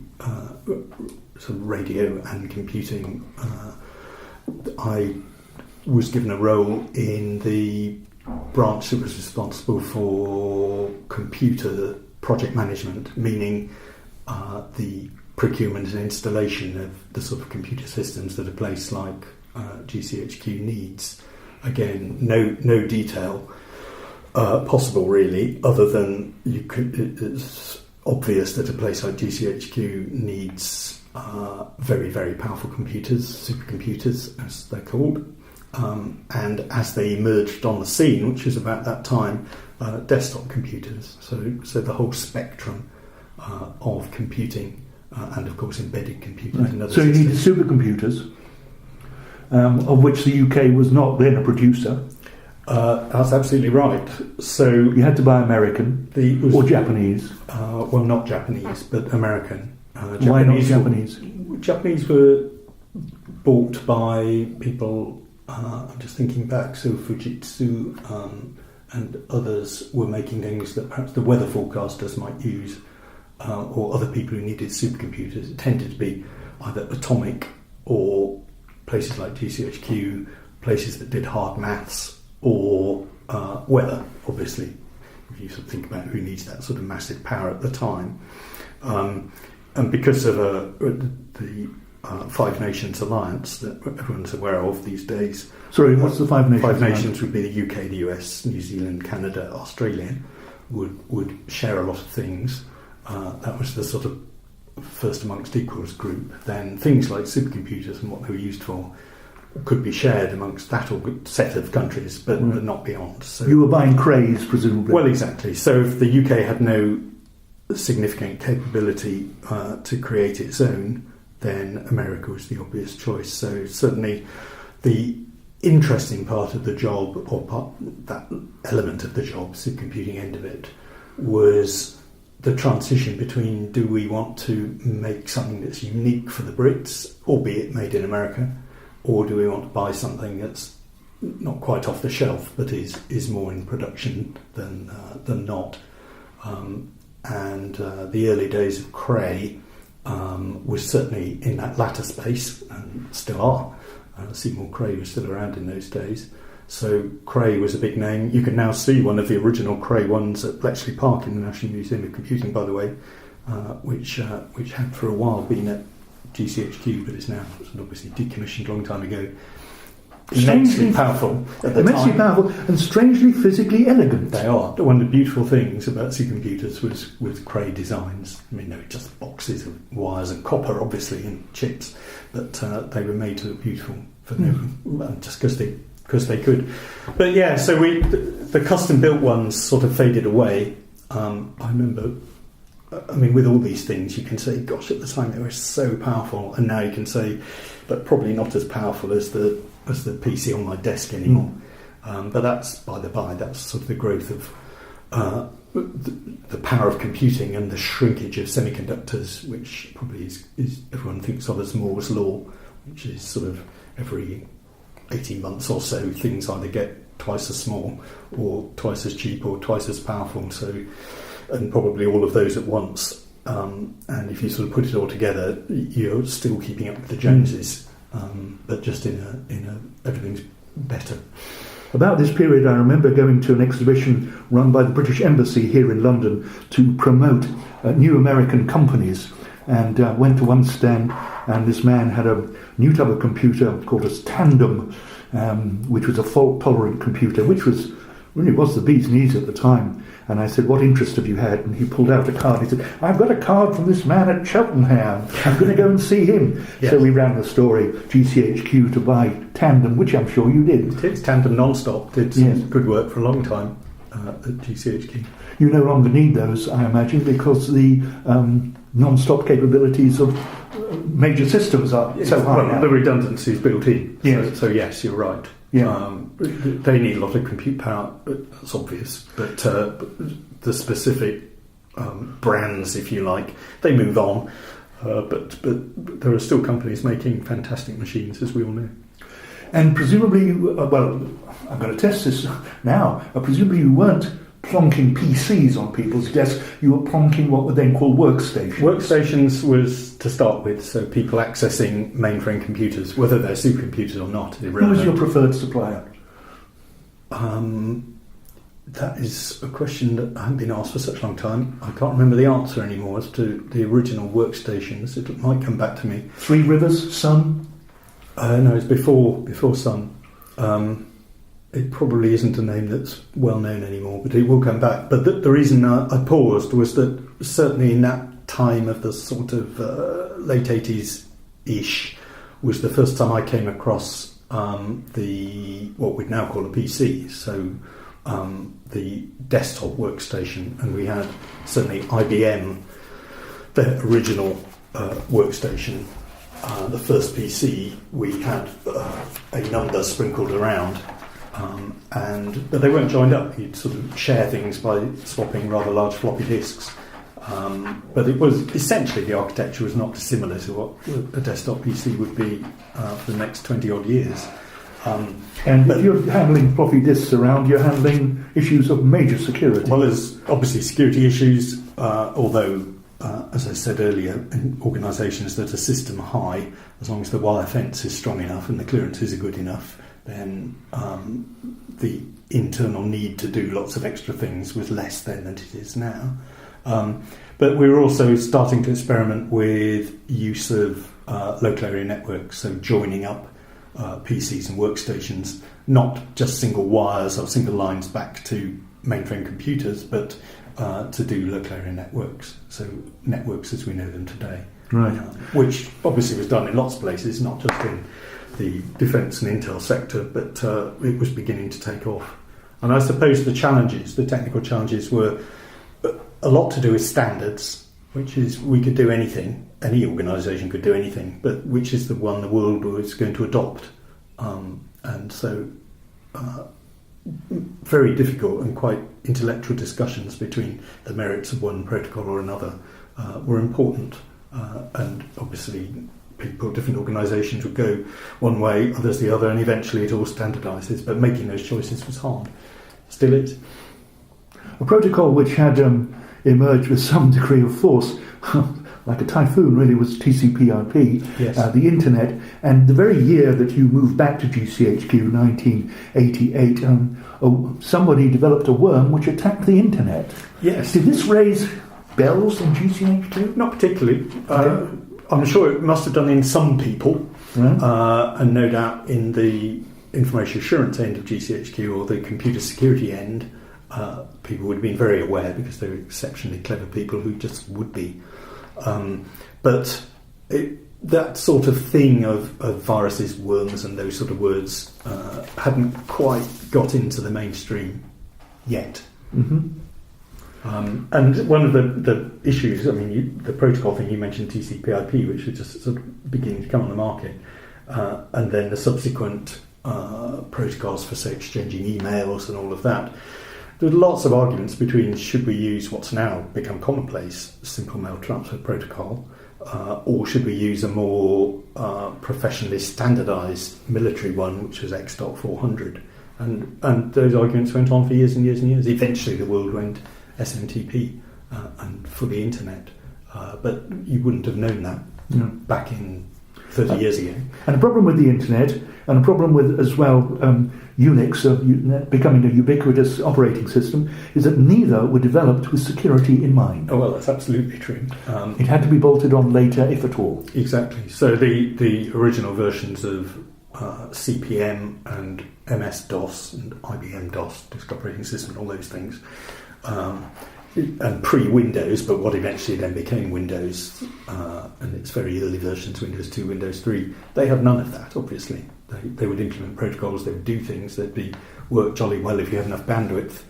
sort of radio and computing, I was given a role in the branch that was responsible for computer project management, meaning the procurement and installation of the sort of computer systems that a place like GCHQ needs. Again, no detail possible really, other than it's obvious that a place like GCHQ needs very, very powerful computers, supercomputers as they're called, and as they emerged on the scene, which was about that time, desktop computers, so the whole spectrum of computing, and of course embedded computers. Right. And other so you needed systems. Supercomputers, of which the UK was not then a producer. That's absolutely right. So you had to buy American or Japanese. Well, not Japanese, but American. Why not Japanese? Japanese were bought by people. I'm just thinking back. So Fujitsu and others were making things that perhaps the weather forecasters might use, or other people who needed supercomputers. It tended to be either atomic or places like GCHQ, places that did hard maths, or weather, obviously, if you sort of think about who needs that sort of massive power at the time. And because of the Five Nations Alliance that everyone's aware of these days. Sorry, what's the Five Nations? Five Nations would be the UK, the US, New Zealand, Canada, Australia, would share a lot of things. That was the sort of first amongst equals group. Then things like supercomputers and what they were used for could be shared amongst that set of countries, but not beyond. So you were buying Crays, presumably. Well, exactly. So if the UK had no significant capability to create its own, then America was the obvious choice. So certainly the interesting part of the job, or that element of the job, supercomputing end of it, was the transition between, do we want to make something that's unique for the Brits, albeit made in America, or do we want to buy something that's not quite off the shelf but is more in production than not? And the early days of Cray was certainly in that latter space, and still are. Seymour Cray was still around in those days, So Cray was a big name. You can now see one of the original Cray ones at Bletchley Park in the National Museum of Computing, by the way, which had for a while been at GCHQ, but is now obviously decommissioned a long time ago. Immensely powerful at the immensely time. powerful and strangely physically elegant. They are. One of the beautiful things about supercomputers was Cray designs. I mean, they were just boxes of wires and copper, obviously, and chips, but they were made to look beautiful for them, just because they could. But yeah, so the custom-built ones sort of faded away. I remember, I mean, with all these things, you can say, gosh, at the time they were so powerful, and now you can say, but probably not as powerful as the PC on my desk anymore. But that's, by the by, that's sort of the growth of the power of computing and the shrinkage of semiconductors, which probably is everyone thinks of as Moore's law, which is sort of every 18 months or so things either get twice as small or twice as cheap or twice as powerful. So, and probably all of those at once. And if you sort of put it all together, you're still keeping up with the Joneses. But just in a everything's better. About this period, I remember going to an exhibition run by the British Embassy here in London to promote new American companies, and went to one stand, and this man had a new type of computer called a Tandem, which was a fault-tolerant computer, which was the bee's knees at the time. And I said, what interest have you had? And he pulled out a card. He said, I've got a card from this man at Cheltenham. I'm going to go and see him. Yes. So we ran the story, GCHQ to buy Tandem, which I'm sure you did. It's Tandem non-stop. Did some good work for a long time at GCHQ. You no longer need those, I imagine, because the non-stop capabilities of major systems are so high now. The redundancy is built in. Yes. So yes, you're right. Yeah. They need a lot of compute power, that's obvious, but the specific brands, if you like, they move on, but there are still companies making fantastic machines, as we all know. And presumably, well, I'm going to test this now, presumably you weren't plonking PCs on people's desks, you were plonking what were then called workstations. Workstations was to start with, so people accessing mainframe computers, whether they're supercomputers or not. Who was your preferred supplier? That is a question that I haven't been asked for such a long time. I can't remember the answer anymore as to the original workstations. It might come back to me. Three Rivers, Sun? No, it's before Sun. It probably isn't a name that's well known anymore, but it will come back. But the reason I paused was that certainly in that time of the sort of late 80s-ish was the first time I came across what we'd now call a PC, so the desktop workstation, and we had certainly IBM, their original workstation. The first PC, we had a number sprinkled around. But they weren't joined up. You'd sort of share things by swapping rather large floppy disks. But it was essentially, the architecture was not dissimilar to what a desktop PC would be for the next 20 odd years. But if you're handling floppy disks around, you're handling issues of major security. Well, there's obviously security issues, although, as I said earlier, in organisations that are system high, as long as the wire fence is strong enough and the clearances are good enough, then the internal need to do lots of extra things was less then than it is now. But we were also starting to experiment with use of local area networks, so joining up PCs and workstations, not just single wires or single lines back to mainframe computers, but to do local area networks, so networks as we know them today. Right. Which obviously was done in lots of places, not just in the defence and intel sector, but it was beginning to take off. And I suppose the technical challenges were a lot to do with standards, which is we could do anything, any organisation could do anything, but which is the one the world was going to adopt. And so very difficult and quite intellectual discussions between the merits of one protocol or another were important. And obviously different organisations would go one way, others the other, and eventually it all standardises, but making those choices was hard. Still is. A protocol which had emerged with some degree of force like a typhoon, really, was TCP/IP, Yes. the internet. And the very year that you moved back to GCHQ, 1988, somebody developed a worm which attacked the internet. Yes. Did this raise bells in GCHQ? Not particularly. I'm sure it must have done in some people, and no doubt in the information assurance end of GCHQ or the computer security end, people would have been very aware because they were exceptionally clever people who just would be. But that sort of thing of viruses, worms, and those sort of words hadn't quite got into the mainstream yet. Mm-hmm. And one of the issues, I mean, the protocol thing, you mentioned TCP/IP, which was just sort of beginning to come on the market, and then the subsequent protocols for, say, exchanging emails and all of that. There were lots of arguments between should we use what's now become commonplace, simple mail transfer protocol, or should we use a more professionally standardised military one, which was X.400. And those arguments went on for years and years and years. Eventually the world went SMTP and fully internet, but you wouldn't have known that back in 30 years ago. And the problem with the internet, and the problem with as well Unix becoming a ubiquitous operating system, is that neither were developed with security in mind. Oh well, that's absolutely true. It had to be bolted on later, if at all. Exactly. So the original versions of CPM and MS-DOS and IBM-DOS, disk operating system, all those things, and pre-Windows, but what eventually then became Windows, and its very early versions, Windows 2, Windows 3, they had none of that, obviously. They would implement protocols, they would do things, they'd work jolly well if you had enough bandwidth,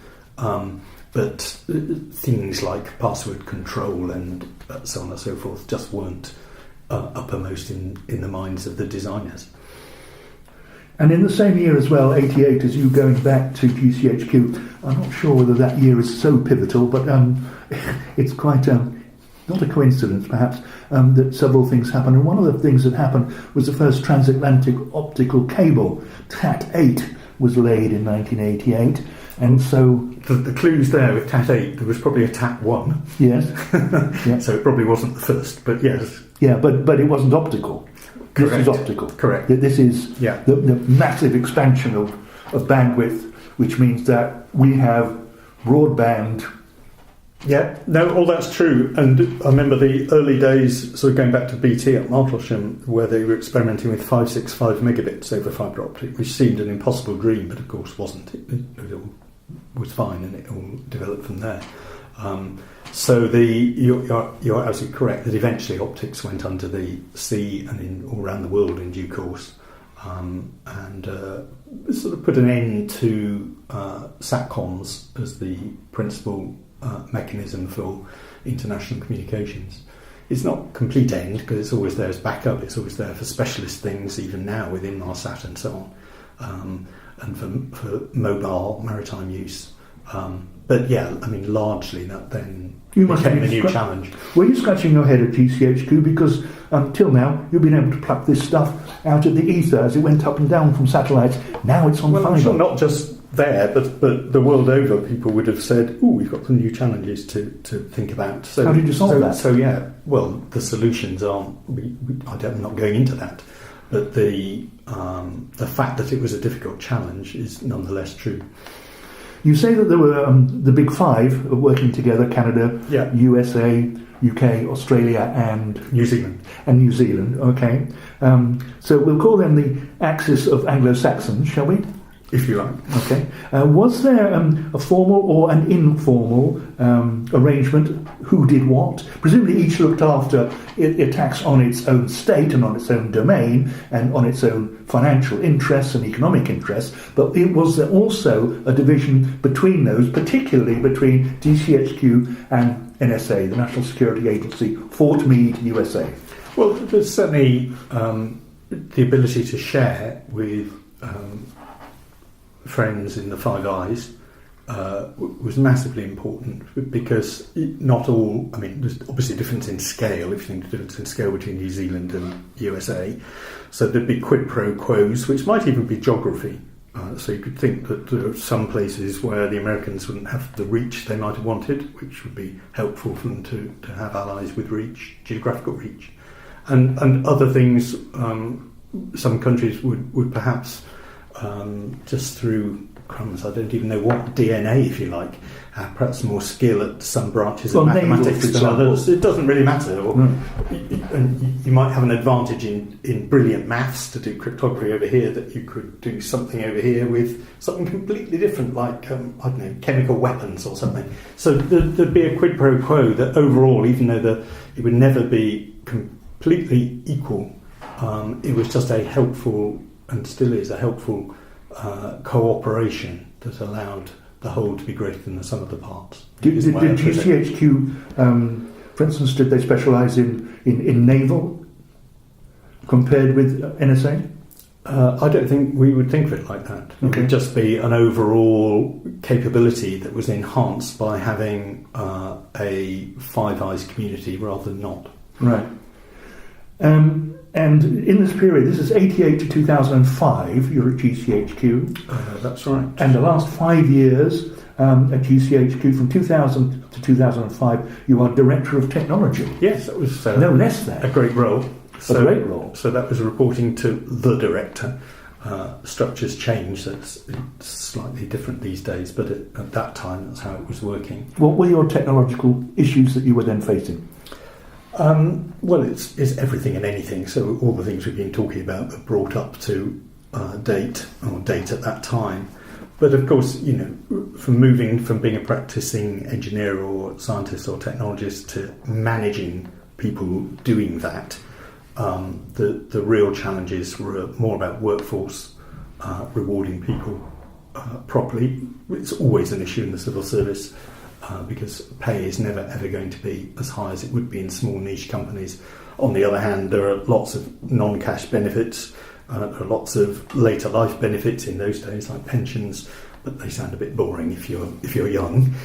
but things like password control and so on and so forth just weren't uppermost in the minds of the designers. And in the same year as well, 88, as you going back to GCHQ, I'm not sure whether that year is so pivotal, but it's quite not a coincidence, perhaps, that several things happened. And one of the things that happened was the first transatlantic optical cable, TAT-8, was laid in 1988. And so the clues there with TAT-8, there was probably a TAT-1. Yes. Yeah. So it probably wasn't the first, but yes. Yeah, but it wasn't optical. This Correct. is optical. Correct. This is the massive expansion of bandwidth, which means that we have broadband. Yeah, no, all that's true. And I remember the early days, sort of going back to BT at Martlesham, where they were experimenting with 565 megabits over fibre optic, which seemed an impossible dream, but of course wasn't. It all was fine, and it all developed from there. So you're absolutely correct that eventually optics went under the sea and all around the world in due course, and sort of put an end to SATCOMs as the principal mechanism for international communications. It's not a complete end because it's always there as backup. It's always there for specialist things, even now within Inmarsat and so on, and for mobile maritime use. But yeah, I mean, largely that then became a new challenge. Were you scratching your head at GCHQ because until now you've been able to pluck this stuff out of the ether as it went up and down from satellites? Now it's on fibre. I'm sure not just there, but the world over, people would have said, "Oh, we've got some new challenges to think about." So, how did you solve that? So yeah, well, the solutions aren't. I'm not going into that, but the fact that it was a difficult challenge is nonetheless true. You say that there were the big five working together: Canada, USA, UK, Australia, and New Zealand. Okay, so we'll call them the axis of Anglo-Saxons, shall we? If you like. Okay. Was there a formal or an informal arrangement? Who did what? Presumably each looked after attacks on its own state and on its own domain and on its own financial interests and economic interests, but it was also a division between those, particularly between GCHQ and NSA, the National Security Agency, Fort Meade, USA. Well, there's certainly the ability to share with friends in the Five Eyes was massively important because not all, I mean, there's obviously a difference in scale, if you think the difference in scale between New Zealand and USA, so there'd be quid pro quos, which might even be geography, So you could think that there are some places where the Americans wouldn't have the reach they might have wanted, which would be helpful for them to have allies with reach, geographical reach. And other things, some countries would perhaps, just through crumbs, I don't even know what, DNA, if you like, have perhaps more skill at some branches of mathematics than others. It doesn't really matter. And you might have an advantage in brilliant maths to do cryptography over here that you could do something over here with something completely different, like, I don't know, chemical weapons or something. So there'd be a quid pro quo that overall, even though it would never be completely equal, it was just a helpful, and still is a helpful, cooperation that allowed the whole to be greater than the sum of the parts. Did GCHQ, for instance, did they specialise in naval compared with NSA? I don't think we would think of it like that. It would just be an overall capability that was enhanced by having a Five Eyes community rather than not. Right. And in this period, this is 88 to 2005, you're at GCHQ. That's right. And the last 5 years at GCHQ, from 2000 to 2005, you are Director of Technology. Yes, that was no less than a great role. A great role. So that was reporting to the director. Structures change, it's slightly different these days, but at that time, that's how it was working. What were your technological issues that you were then facing? Well, it's everything and anything. So all the things we've been talking about were brought up to date at that time. But of course, from moving from being a practicing engineer or scientist or technologist to managing people doing that, the real challenges were more about workforce, rewarding people properly. It's always an issue in the civil service. Because pay is never ever going to be as high as it would be in small niche companies. On the other hand, there are lots of non-cash benefits, there are lots of later life benefits in those days, like pensions, but they sound a bit boring if you're young.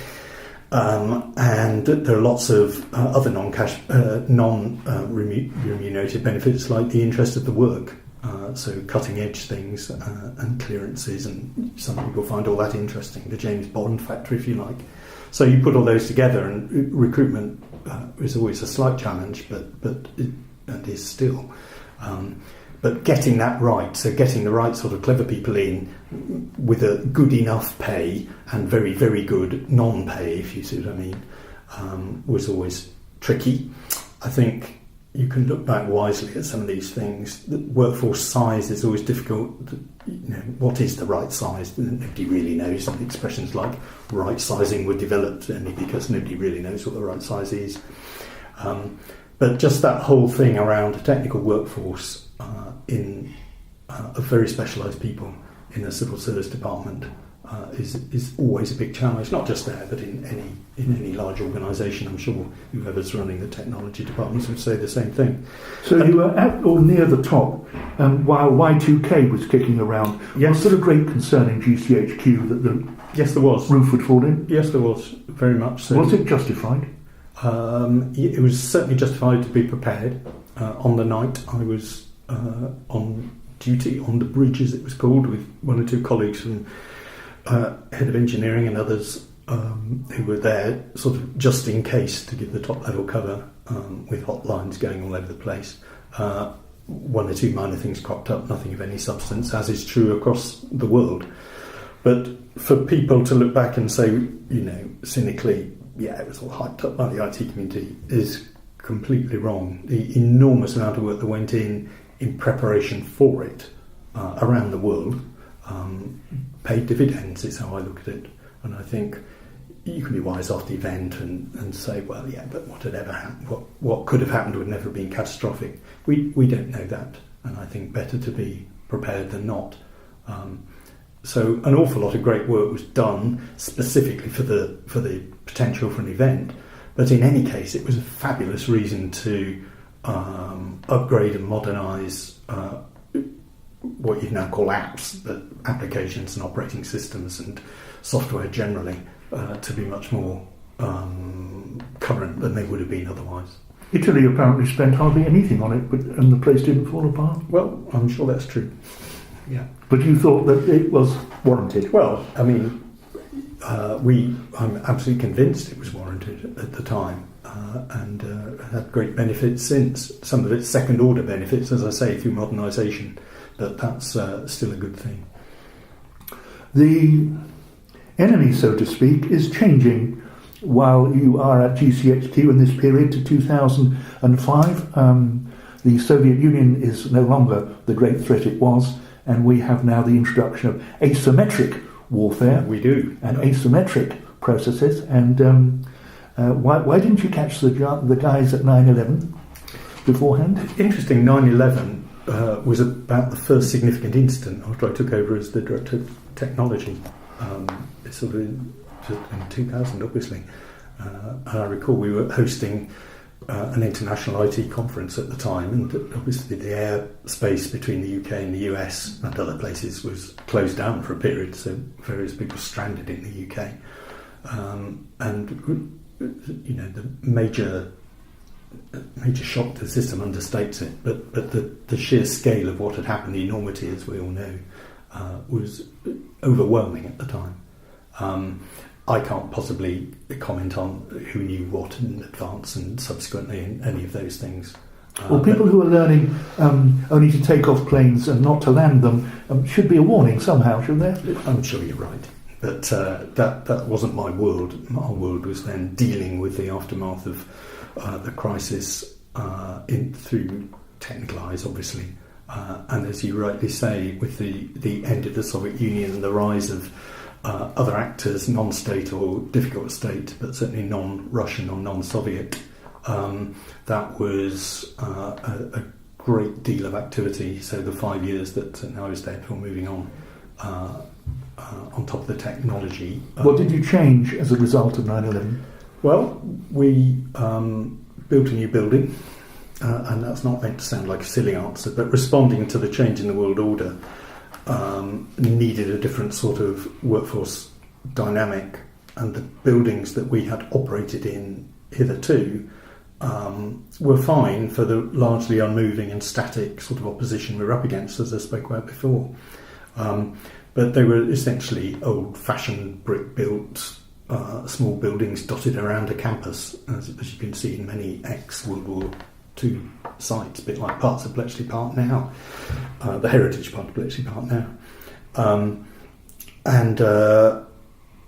And there are lots of other non-cash, non-remunerated benefits, like the interest of the work. So cutting edge things and clearances, and some people find all that interesting. The James Bond factor, if you like. So you put all those together, and recruitment is always a slight challenge, but it is still. But getting that right, so getting the right sort of clever people in with a good enough pay and very, very good non-pay, if you see what I mean, was always tricky. I think you can look back wisely at some of these things. The workforce size is always difficult. What is the right size? Nobody really knows. And expressions like right sizing were developed only because nobody really knows what the right size is. But just that whole thing around a technical workforce of very specialised people in the civil service department is always a big challenge. Not just there, but in any large organisation. I'm sure whoever's running the technology departments would say the same thing. So you were at or near the top while Y2K was kicking around. Yes. Was there a great concern in GCHQ that the yes, there was. roof would fall in? Yes, there was, very much so. Was it justified? It was certainly justified to be prepared. On the night, I was on duty on the bridge, as it was called, with one or two colleagues from head of engineering and others who were there sort of just in case to give the top level cover, with hotlines going all over the place. One or two minor things cropped up, nothing of any substance, as is true across the world. But for people to look back and say, cynically, yeah, it was all hyped up by the IT community, is completely wrong. The enormous amount of work that went in preparation for it around the world paid dividends, is how I look at it. And I think you can be wise after the event and say, well, yeah, but what had ever happened, what could have happened would never have been catastrophic. We don't know that, and I think better to be prepared than not. So an awful lot of great work was done specifically for the potential for an event, but in any case, it was a fabulous reason to upgrade and modernise what you now call apps, but applications and operating systems and software generally, to be much more current than they would have been otherwise. Italy apparently spent hardly anything on it, and the place didn't fall apart. Well, I'm sure that's true. Yeah. But you thought that it was warranted? Well, I mean, I'm absolutely convinced it was warranted at the time, and had great benefits since. Some of its second-order benefits, as I say, through modernisation, but that's still a good thing. The enemy, so to speak, is changing while you are at GCHQ in this period to 2005. The Soviet Union is no longer the great threat it was, and we have now the introduction of asymmetric warfare. We do. And asymmetric processes. And why didn't you catch the guys at 9/11 beforehand? Interesting, 9/11 was about the first significant incident after I took over as the Director of Technology. It's sort of in 2000, obviously. And I recall we were hosting an international IT conference at the time, and obviously the airspace between the UK and the US and other places was closed down for a period, so various people stranded in the UK. And you know, the major shock to the system understates it, but the sheer scale of what had happened, the enormity, as we all know, was overwhelming at the time. I can't possibly comment on who knew what in advance and subsequently in any of those things. Well, people who are learning only to take off planes and not to land them should be a warning somehow, shouldn't there? I'm sure you're right. But that wasn't my world. My world was then dealing with the aftermath of the crisis through technical eyes, obviously. And as you rightly say, with the end of the Soviet Union and the rise of other actors, non-state or difficult state, but certainly non-Russian or non-Soviet, that was a great deal of activity. So the 5 years that I was there before moving on top of the technology. What did you change as a result of 9/11? Well, we built a new building, and that's not meant to sound like a silly answer, but responding to the change in the world order needed a different sort of workforce dynamic, and the buildings that we had operated in hitherto were fine for the largely unmoving and static sort of opposition we were up against, as I spoke about before. But they were essentially old-fashioned brick-built small buildings dotted around a campus, as you can see in many ex-World War II sites, a bit like parts of Bletchley Park now, the heritage part of Bletchley Park now. And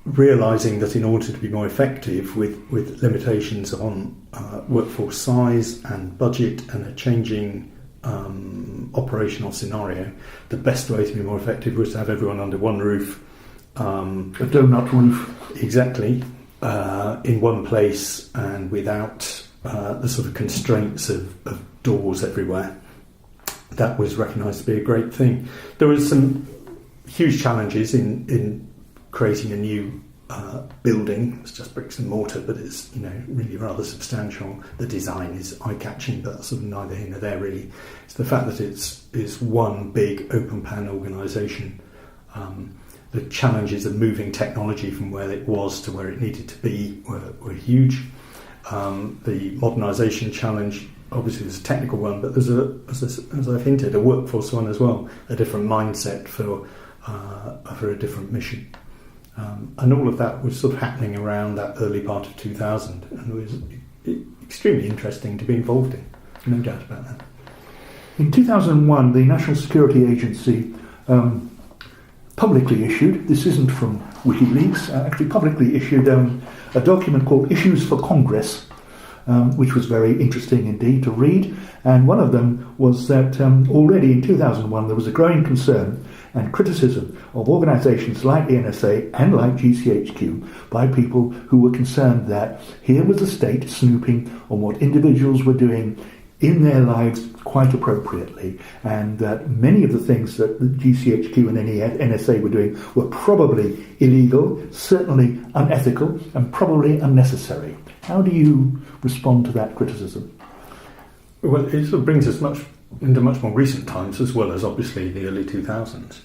realising that in order to be more effective with limitations on workforce size and budget and a changing operational scenario, the best way to be more effective was to have everyone under one roof. A donut roof. Exactly. In one place and without the sort of constraints of doors everywhere. That was recognised to be a great thing. There was some huge challenges in creating a new building. It's just bricks and mortar, but it's really rather substantial. The design is eye-catching, but sort of neither here nor there really. It's the fact that it's one big open pan organisation. The challenges of moving technology from where it was to where it needed to be were huge. The modernisation challenge obviously was a technical one, but there's as I've hinted, a workforce one as well, a different mindset for a different mission. And all of that was sort of happening around that early part of 2000, and it was extremely interesting to be involved in, no doubt about that. In 2001, the National Security Agency publicly issued, this isn't from WikiLeaks, actually publicly issued a document called Issues for Congress, which was very interesting indeed to read. And one of them was that already in 2001 there was a growing concern and criticism of organisations like the NSA and like GCHQ by people who were concerned that here was the state snooping on what individuals were doing in their lives quite appropriately, and that many of the things that the GCHQ and NSA were doing were probably illegal, certainly unethical, and probably unnecessary. How do you respond to that criticism? Well, it sort of brings us into much more recent times, as well as obviously the early 2000s.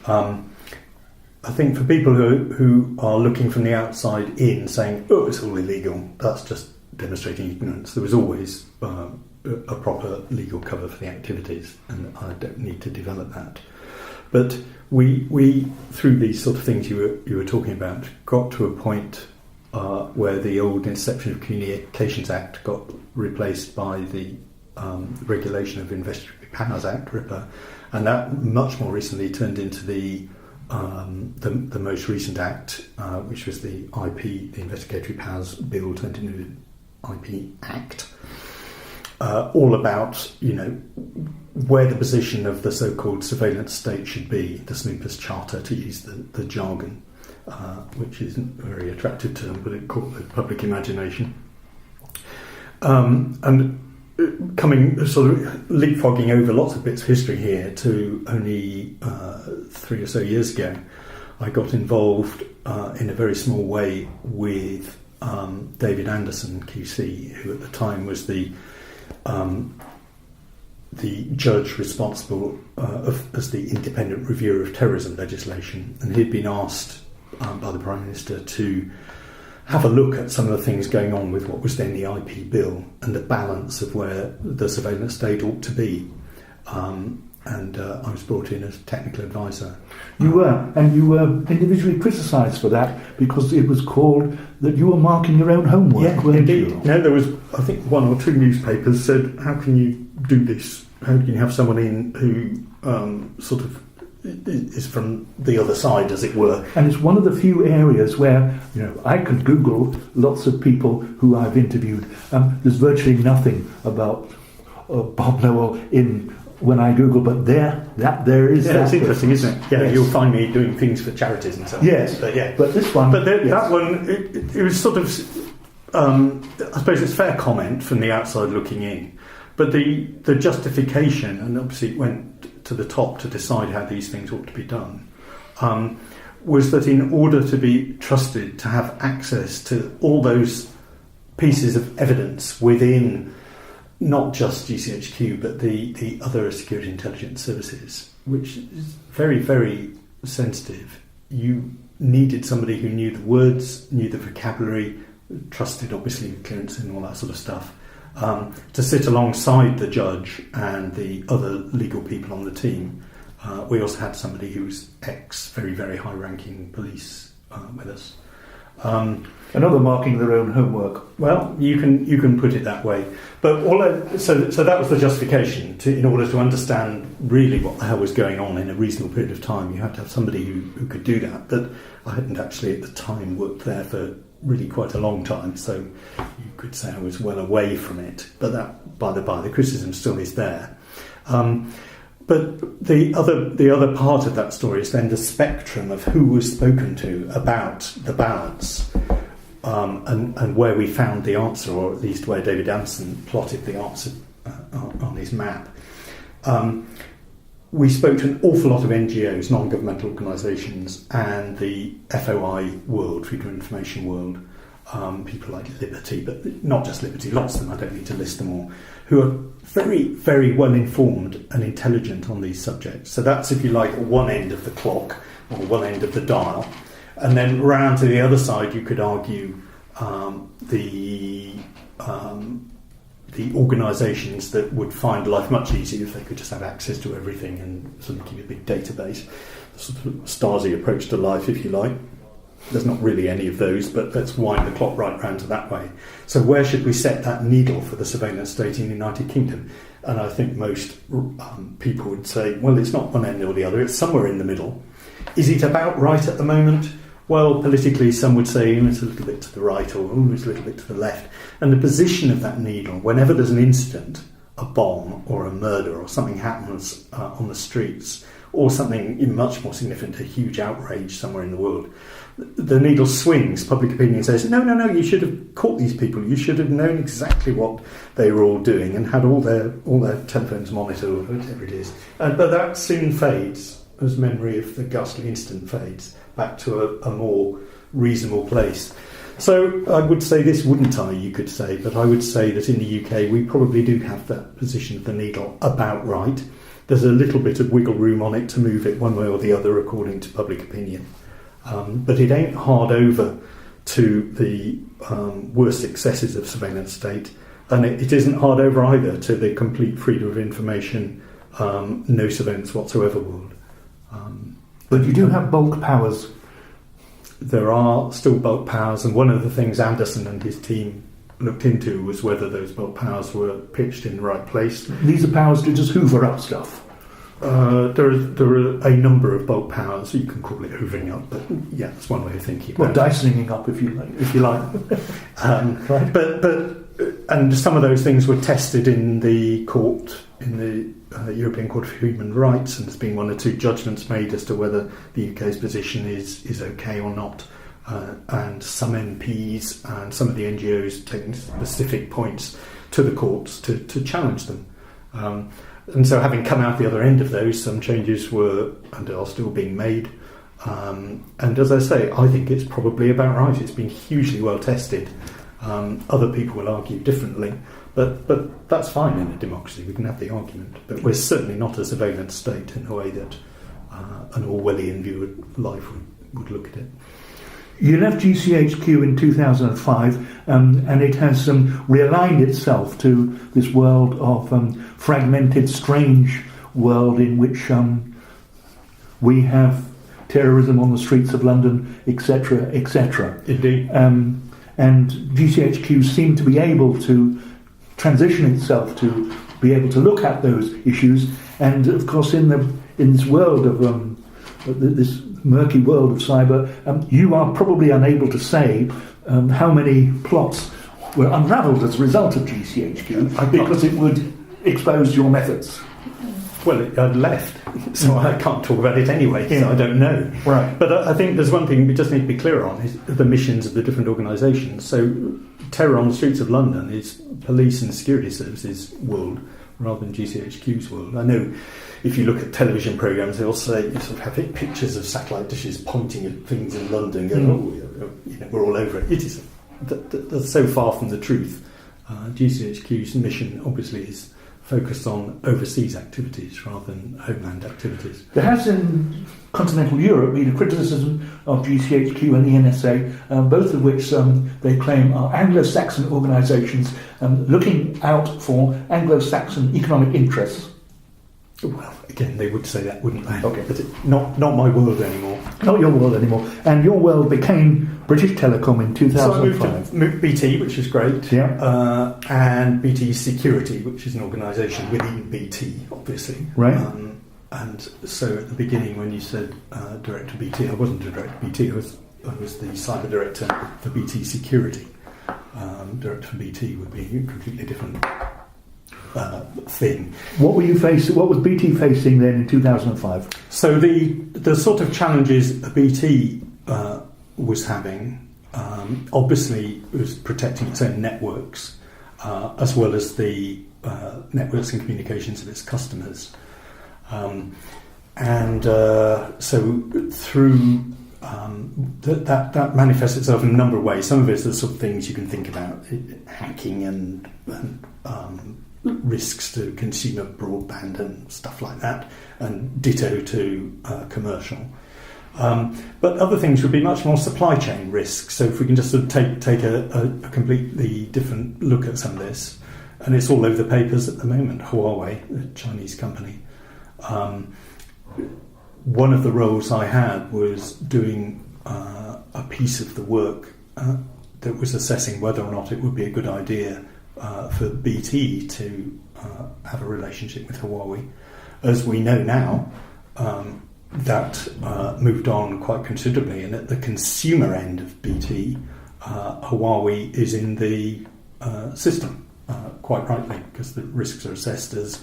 I think for people who are looking from the outside in, saying, "Oh, it's all illegal," that's just demonstrating ignorance. There was always a proper legal cover for the activities, and I don't need to develop that. But we through these sort of things you were talking about, got to a point where the old Interception of Communications Act got replaced by the Regulation of Investigatory Powers Act, RIPA, and that much more recently turned into the most recent act, which was the IP, the Investigatory Powers Bill, turned into the IP Act, all about, you know, where the position of the so-called surveillance state should be, the snooper's charter, to use the jargon, which isn't a very attractive term, but it caught the public imagination. And coming, sort of leapfrogging over lots of bits of history here to only 3 or so years ago, I got involved in a very small way with David Anderson QC, who at the time was the judge responsible as the independent reviewer of terrorism legislation, and he'd been asked by the Prime Minister to have a look at some of the things going on with what was then the IP bill and the balance of where the surveillance state ought to be. And I was brought in as technical advisor. You were individually criticised for that because it was called that you were marking your own homework, weren't indeed. you? No, there was, I think, 1 or 2 newspapers said, how can you do this? How can you have someone in who sort of is from the other side, as it were? And it's one of the few areas where, you know, I could Google lots of people who I've interviewed. There's virtually nothing about Bob Nowill in when I Google, but there is. Yeah, that's interesting, isn't it? Yeah, yes. You'll find me doing things for charities and so on. Yes, but this one. But that one, it was sort of. I suppose it's fair comment from the outside looking in, but the justification, and obviously it went to the top to decide how these things ought to be done, was that in order to be trusted, to have access to all those pieces of evidence within not just GCHQ but the other security intelligence services, which is very, very sensitive, you needed somebody who knew the words, knew the vocabulary, trusted obviously clearance and all that sort of stuff, to sit alongside the judge and the other legal people on the team. We also had somebody who was very, very high-ranking police with us. Another marking their own homework. Well, you can put it that way. But so that was the justification. In order to understand really what the hell was going on in a reasonable period of time, you had to have somebody who could do that. But I hadn't actually at the time worked there for really quite a long time, so you could say I was well away from it. But that, by the by, the criticism still is there. But the other part of that story is then the spectrum of who was spoken to about the balance, and where we found the answer, or at least where David Anderson plotted the answer on his map. We spoke to an awful lot of NGOs, non-governmental organisations, and the FOI world, Freedom of Information world, people like Liberty, but not just Liberty, lots of them, I don't need to list them all, who are very, very well informed and intelligent on these subjects. So that's, if you like, one end of the clock, or one end of the dial. And then round to the other side, you could argue the organisations that would find life much easier if they could just have access to everything and sort of keep a big database. The sort of Stasi approach to life, if you like. There's not really any of those, but let's wind the clock right round to that way. So where should we set that needle for the surveillance state in the United Kingdom? And I think most people would say, well, it's not one end or the other, it's somewhere in the middle. Is it about right at the moment? Well, politically, some would say it's a little bit to the right, or it's a little bit to the left. And the position of that needle, whenever there's an incident, a bomb or a murder or something happens on the streets, or something much more significant, a huge outrage somewhere in the world, the needle swings. Public opinion says, no, you should have caught these people. You should have known exactly what they were all doing and had all their telephones monitored, or whatever it is. But that soon fades as memory of the ghastly incident fades back to a more reasonable place. So I would say this, wouldn't I, you could say, but I would say that in the UK we probably do have that position of the needle about right. There's a little bit of wiggle room on it to move it one way or the other according to public opinion. But it ain't hard over to the worst excesses of surveillance state, and it isn't hard over either to the complete freedom of information, no surveillance whatsoever world. But you do have bulk powers. There are still bulk powers, and one of the things Anderson and his team looked into was whether those bulk powers were pitched in the right place. These are powers to just hoover up stuff. There are a number of bulk powers. You can call it hoovering up, but yeah, that's one way of thinking about it. Dysoninging up, if you like. Right. But and some of those things were tested in the court, in the European Court of Human Rights, and there's been one or two judgments made as to whether the UK's position is okay or not. And some MPs and some of the NGOs taking specific points to the courts to challenge them. And so, having come out the other end of those, some changes were and are still being made. And as I say, I think it's probably about right. It's been hugely well tested. Other people will argue differently, but that's fine in a democracy. We can have the argument, but we're certainly not a surveillance state in the way that an Orwellian view of life would look at it. You left GCHQ in 2005, and it has realigned itself to this world of fragmented, strange world in which we have terrorism on the streets of London, etc., etc. Indeed. And GCHQ seemed to be able to transition itself to be able to look at those issues. And of course, in this world of this murky world of cyber, you are probably unable to say how many plots were unravelled as a result of GCHQ because it would expose your methods. Well, it had left, so I can't talk about it anyway, so I don't know. Right. But I think there's one thing we just need to be clear on, is the missions of the different organisations. So terror on the streets of London is police and security services world rather than GCHQ's world. I know if you look at television programmes, they'll say, you sort of have pictures of satellite dishes pointing at things in London, going, we're all over it. It is that's so far from the truth. GCHQ's mission obviously is focused on overseas activities rather than homeland activities. There has in continental Europe been a criticism of GCHQ and the NSA, both of which they claim are Anglo-Saxon organisations looking out for Anglo-Saxon economic interests. Well, again, they would say that, wouldn't they? Okay. But not my world anymore. Not your world anymore. And your world became British Telecom in 2005. So I moved to BT, which is great. Yeah. And BT Security, which is an organisation within BT, obviously. Right. And so at the beginning, when you said Director BT, I wasn't a Director BT. I was the Cyber Director for BT Security. Director for BT would be a completely different thing. What were you facing? What was BT facing then in 2005? So the sort of challenges BT was having, obviously, was protecting its own networks, as well as the networks and communications of its customers, and so through that manifests itself in a number of ways. Some of it's the sort of things you can think about, hacking and risks to consumer broadband and stuff like that, and ditto to commercial. But other things would be much more supply chain risks. So if we can just sort of take a completely different look at some of this, and it's all over the papers at the moment. Huawei, the Chinese company. One of the roles I had was doing a piece of the work that was assessing whether or not it would be a good idea for BT to have a relationship with Huawei. As we know now, that moved on quite considerably, and at the consumer end of BT, Huawei is in the system, quite rightly, because the risks are assessed as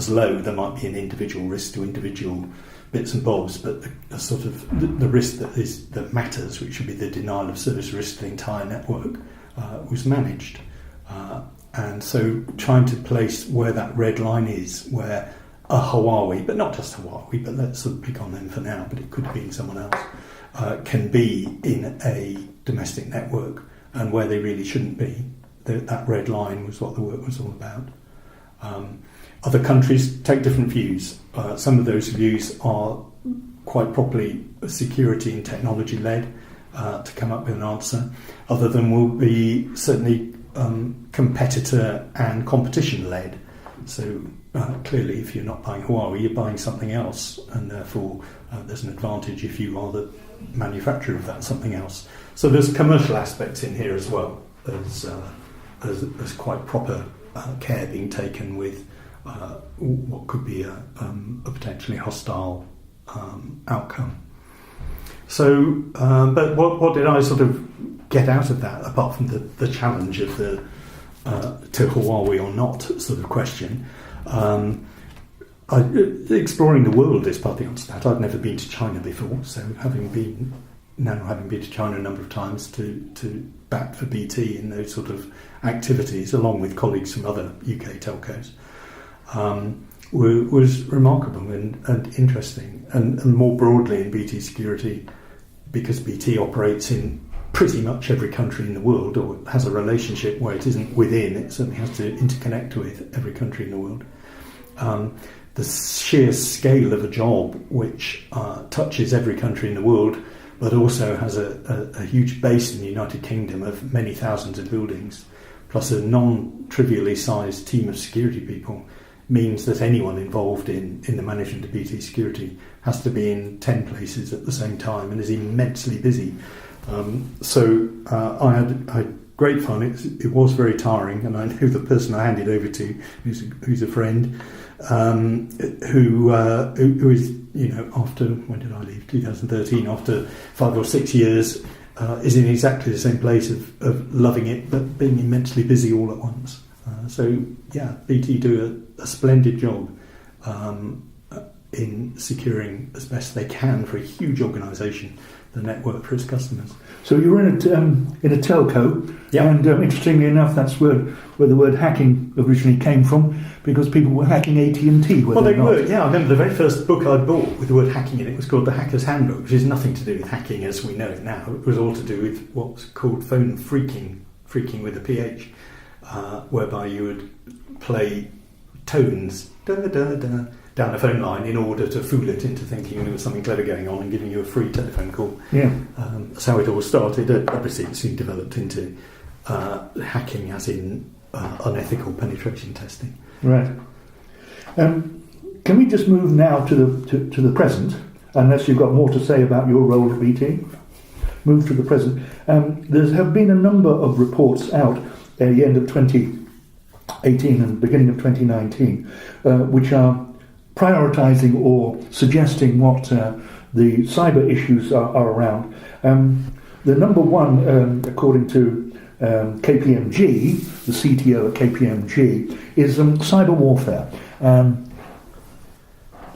low. There might be an individual risk to individual bits and bobs, but the sort of the risk that matters, which would be the denial of service risk to the entire network, was managed. And so trying to place where that red line is, where a Huawei, but not just Huawei, but let's sort of pick on them for now, but it could be someone else, can be in a domestic network, and where they really shouldn't be. That red line was what the work was all about. Other countries take different views. Some of those views are quite properly security and technology led to come up with an answer. Other than will be certainly competitor and competition led. So clearly, if you're not buying Huawei, you're buying something else, and therefore there's an advantage if you are the manufacturer of that something else. So there's commercial aspects in here as well. There's quite proper care being taken with what could be a potentially hostile outcome. So, but what did I sort of get out of that, apart from the challenge of the to Huawei or not sort of question? Exploring the world is part of the answer to that. I'd never been to China before, so having been to China a number of times to bat for BT in those sort of activities, along with colleagues from other UK telcos, was remarkable and interesting. And more broadly in BT security, because BT operates in pretty much every country in the world, or has a relationship where it isn't within, it certainly has to interconnect with every country in the world. The sheer scale of a job which touches every country in the world, but also has a huge base in the United Kingdom of many thousands of buildings, plus a non-trivially sized team of security people, means that anyone involved in the management of BT security has to be in 10 places at the same time and is immensely busy. So I had great fun. It was very tiring, and I know the person I handed over to, who's a friend, who is, after, when did I leave? 2013. After 5 or 6 years, is in exactly the same place of loving it, but being immensely busy all at once. So yeah, BT do a splendid job in securing as best they can for a huge organisation the network for its customers. So you were in a telco, yeah. And interestingly enough, that's where the word hacking originally came from, because people were hacking AT&T. Well, they were, yeah. I remember the very first book I bought with the word hacking in it was called The Hacker's Handbook, which is nothing to do with hacking as we know it now. It was all to do with what's called phone phreaking with a PH, whereby you would play tones down a phone line in order to fool it into thinking there was something clever going on and giving you a free telephone call. Yeah. That's how it all started. Obviously, it soon developed into hacking, as in unethical penetration testing. Right. Can we just move now to the present, unless you've got more to say about your role at BT? Move to the present. There have been a number of reports out at the end of 2018 and beginning of 2019, which are prioritising or suggesting what the cyber issues are around. The number one, according to KPMG, the CTO at KPMG, is cyber warfare.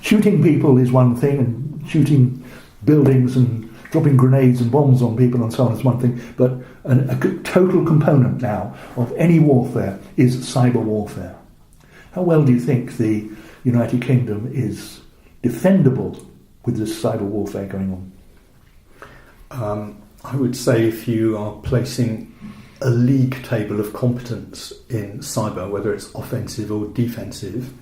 Shooting people is one thing, and shooting buildings and dropping grenades and bombs on people and so on is one thing, but a total component now of any warfare is cyber warfare. How well do you think the United Kingdom is defendable with this cyber warfare going on? I would say if you are placing a league table of competence in cyber, whether it's offensive or defensive,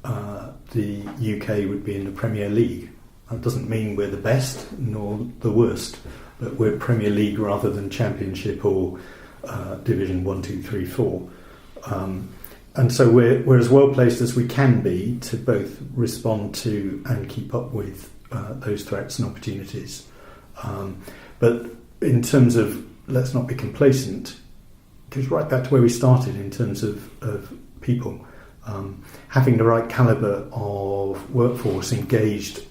the UK would be in the Premier League. That doesn't mean we're the best nor the worst, but we're Premier League rather than Championship or Division 1, 2, 3, 4. And so we're as well placed as we can be to both respond to and keep up with those threats and opportunities. But in terms of, let's not be complacent, it goes right back to where we started in terms of people. Having the right calibre of workforce engaged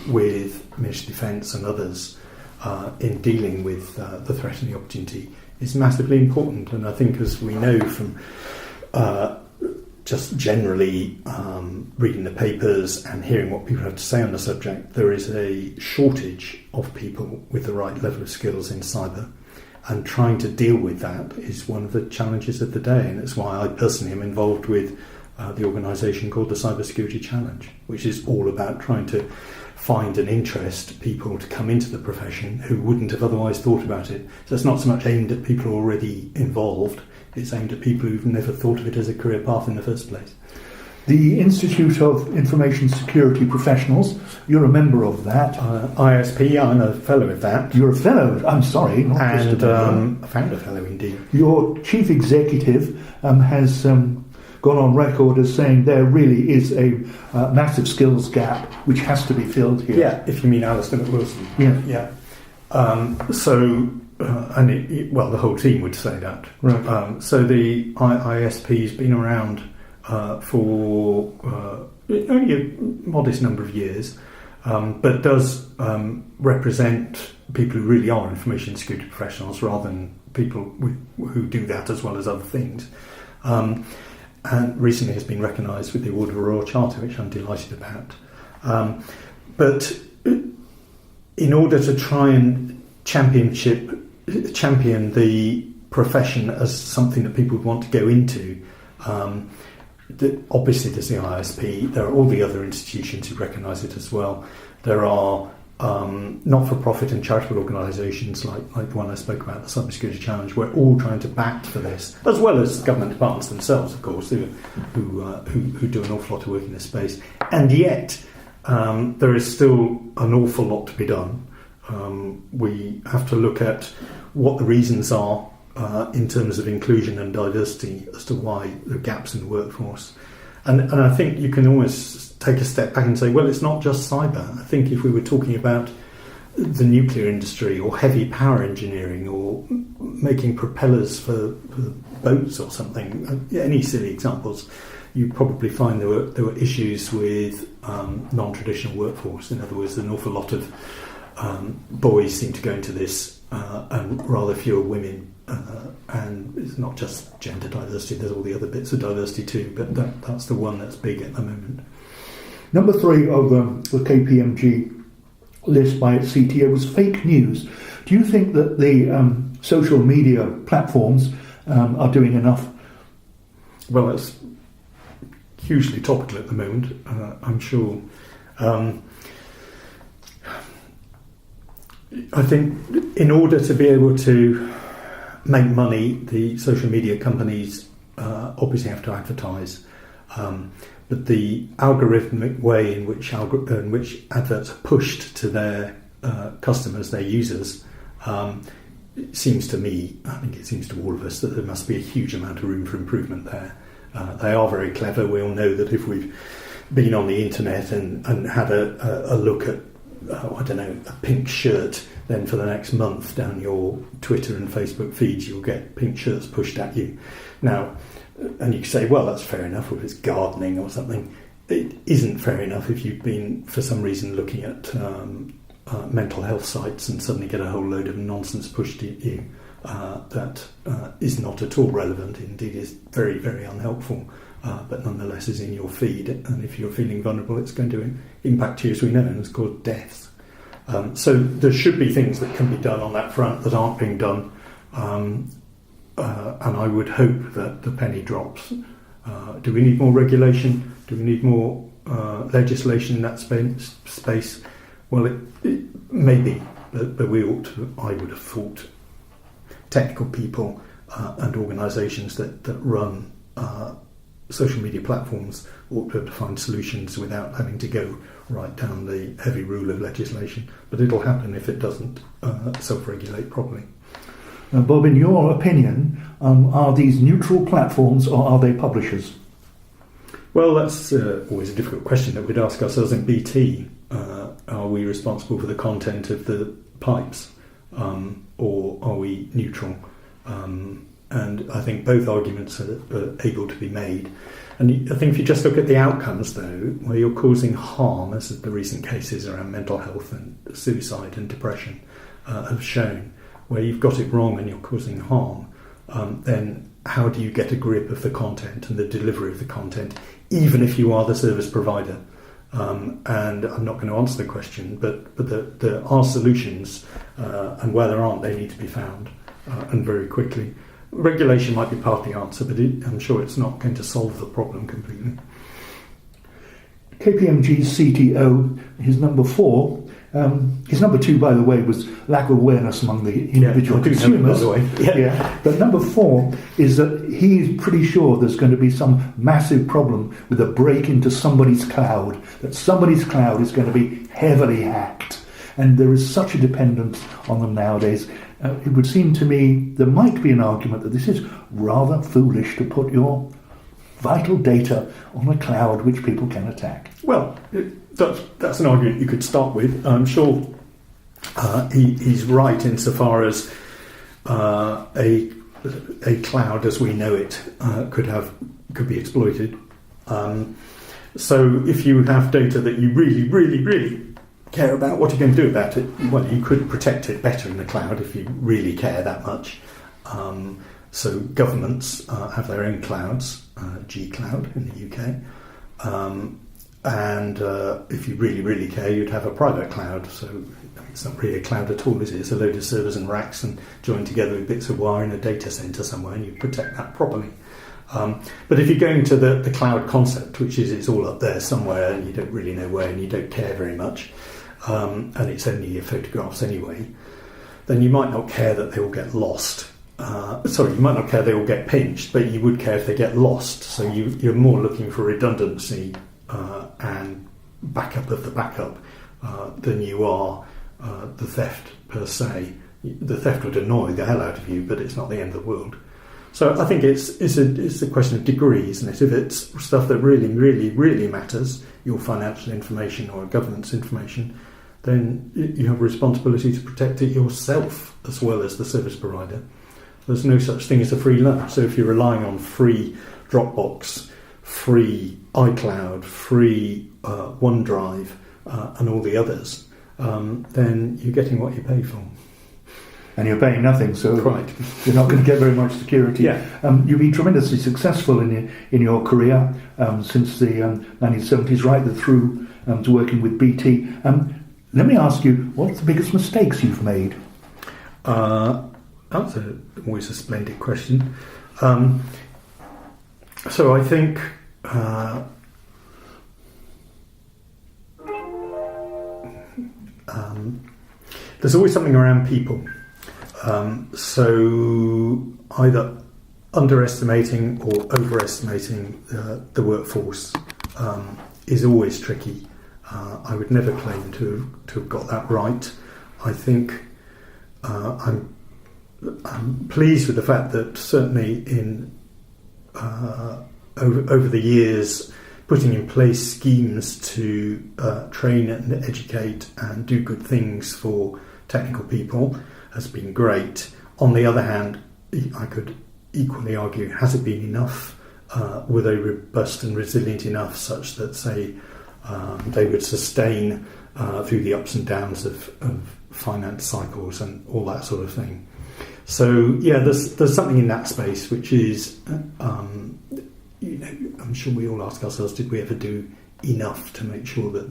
with Ministry of Defence and others in dealing with the threat and the opportunity is massively important. And I think, as we know from just generally reading the papers and hearing what people have to say on the subject, there is a shortage of people with the right level of skills in cyber, and trying to deal with that is one of the challenges of the day. And that's why I personally am involved with the organisation called the Cyber Security Challenge, which is all about trying to find and interest people to come into the profession who wouldn't have otherwise thought about it. So it's not so much aimed at people already involved, it's aimed at people who've never thought of it as a career path in the first place. The Institute of Information Security Professionals, you're a member of that. ISP, I'm a fellow of that. You're a fellow, I'm sorry. Not and a founder fellow indeed. Your chief executive has gone on record as saying there really is a massive skills gap which has to be filled here. Yeah, if you mean Alistair McWilson. Yeah. The whole team would say that. Right. So the ISP's been around for only a modest number of years, but does represent people who really are information security professionals rather than people who do that as well as other things. And recently has been recognised with the Award of the Royal Charter, which I'm delighted about. But in order to try and champion the profession as something that people would want to go into, obviously there's the ISP, there are all the other institutions who recognise it as well. There are not-for-profit and charitable organisations like the one I spoke about, the Cybersecurity Challenge. We're all trying to bat for this, as well as government departments themselves, of course, who do an awful lot of work in this space. And yet, there is still an awful lot to be done. We have to look at what the reasons are in terms of inclusion and diversity as to why there are gaps in the workforce. And I think you can always take a step back and say, well, it's not just cyber. I think if we were talking about the nuclear industry or heavy power engineering or making propellers for boats or something, any silly examples, you'd probably find there were issues with non-traditional workforce. In other words, an awful lot of boys seem to go into this and rather fewer women. And it's not just gender diversity, there's all the other bits of diversity too, but that's the one that's big at the moment. Number 3 of the KPMG list by its CTO was fake news. Do you think that the social media platforms are doing enough? Well, that's hugely topical at the moment, I'm sure. I think in order to be able to make money, the social media companies obviously have to advertise. But the algorithmic way in which adverts are pushed to their customers, their users, it seems to me, I think it seems to all of us, that there must be a huge amount of room for improvement there. They are very clever. We all know that if we've been on the internet and had a look at, a pink shirt, then for the next month down your Twitter and Facebook feeds you'll get pink shirts pushed at you. Now, and you can say, well, that's fair enough if it's gardening or something. It isn't fair enough if you've been, for some reason, looking at mental health sites and suddenly get a whole load of nonsense pushed at you that is not at all relevant, indeed is very, very unhelpful, but nonetheless is in your feed. And if you're feeling vulnerable, it's going to impact you, as we know, and it's called death. So there should be things that can be done on that front that aren't being done. And I would hope that the penny drops. Do we need more regulation? Do we need more legislation in that space? Well, it may be, but we ought to, I would have thought, technical people and organisations that run social media platforms ought to be able to find solutions without having to go right down the heavy rule of legislation. But it'll happen if it doesn't self-regulate properly. Now, Bob, in your opinion, are these neutral platforms or are they publishers? Well, that's always a difficult question that we'd ask ourselves in BT. Are we responsible for the content of the pipes, or are we neutral? And I think both arguments are able to be made. And I think if you just look at the outcomes, though, where you're causing harm, as the recent cases around mental health and suicide and depression have shown, where you've got it wrong and you're causing harm, then how do you get a grip of the content and the delivery of the content, even if you are the service provider? And I'm not going to answer the question, but there are solutions, and where there aren't, they need to be found, and very quickly. Regulation might be part of the answer, but I'm sure it's not going to solve the problem completely. KPMG's CTO, his number 4, his number 2, by the way, was lack of awareness among the individual consumers. By the way. Yeah. But number 4 is that he's pretty sure there's going to be some massive problem with a break into somebody's cloud, that somebody's cloud is going to be heavily hacked. And there is such a dependence on them nowadays. It would seem to me there might be an argument that this is rather foolish to put your vital data on a cloud which people can attack? Well, that's an argument you could start with. I'm sure he's right insofar as a cloud as we know it could be exploited. So if you have data that you really, really, really care about, what are you going to do about it? Well, you could protect it better in the cloud if you really care that much. So governments have their own clouds, G Cloud in the UK. And if you really, really care, you'd have a private cloud. So it's not really a cloud at all, is it? It's a load of servers and racks and joined together with bits of wire in a data centre somewhere, and you protect that properly. But if you're going to the cloud concept, which is it's all up there somewhere and you don't really know where and you don't care very much, and it's only your photographs anyway, then you might not care that they all get lost. You might not care they all get pinched, but you would care if they get lost. So you're more looking for redundancy and backup of the backup than you are the theft per se. The theft would annoy the hell out of you, but it's not the end of the world. So I think it's a question of degree, isn't it? If it's stuff that really, really, really matters, your financial information or government's information, then you have a responsibility to protect it yourself as well as the service provider. There's no such thing as a free lunch. So if you're relying on free Dropbox, free iCloud, free OneDrive, and all the others, then you're getting what you pay for. And you're paying nothing, so right. You're not going to get very much security. Yeah. You've been tremendously successful in your career since the 1970s, right through to working with BT. Let me ask you, what's the biggest mistakes you've made? That's always a splendid question. So I think there's always something around people. So either underestimating or overestimating the workforce is always tricky. I would never claim to have got that right. I think I'm pleased with the fact that certainly in over the years, putting in place schemes to train and educate and do good things for technical people has been great. On the other hand, I could equally argue, has it been enough? Were they robust and resilient enough such that, say, they would sustain through the ups and downs of finance cycles and all that sort of thing? So yeah, there's something in that space which is, I'm sure we all ask ourselves, did we ever do enough to make sure that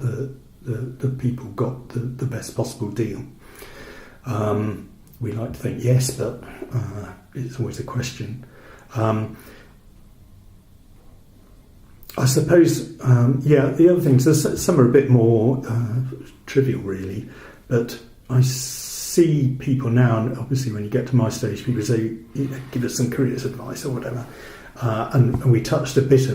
the people got the best possible deal? We like to think yes, but it's always a question. I suppose, the other things, some are a bit more trivial really, but I see people now, and obviously when you get to my stage, people say, give us some careers advice or whatever. And we touched a bit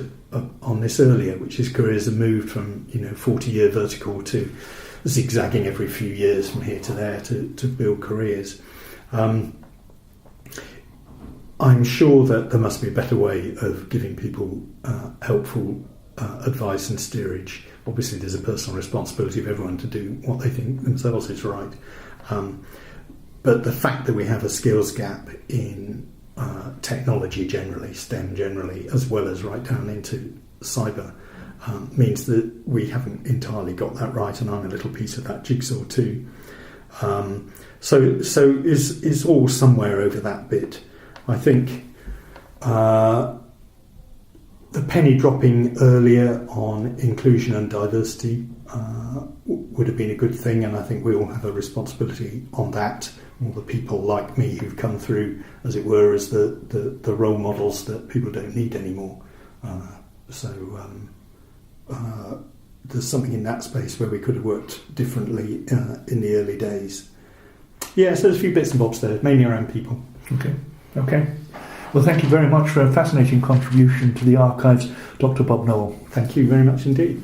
on this earlier, which is careers have moved from 40-year vertical to zigzagging every few years from here to there to build careers. I'm sure that there must be a better way of giving people helpful advice and steerage. Obviously there's a personal responsibility of everyone to do what they think themselves is right. But the fact that we have a skills gap in technology generally, STEM generally, as well as right down into cyber, means that we haven't entirely got that right, and I'm a little piece of that jigsaw too. So it's all somewhere over that bit. I think the penny dropping earlier on inclusion and diversity would have been a good thing, and I think we all have a responsibility on that. All the people like me who've come through, as it were, as the role models that people don't need anymore. There's something in that space where we could have worked differently in the early days. Yeah, so there's a few bits and bobs there, mainly around people. Okay. Well, thank you very much for a fascinating contribution to the archives, Dr. Bob Nowill. Thank you very much indeed.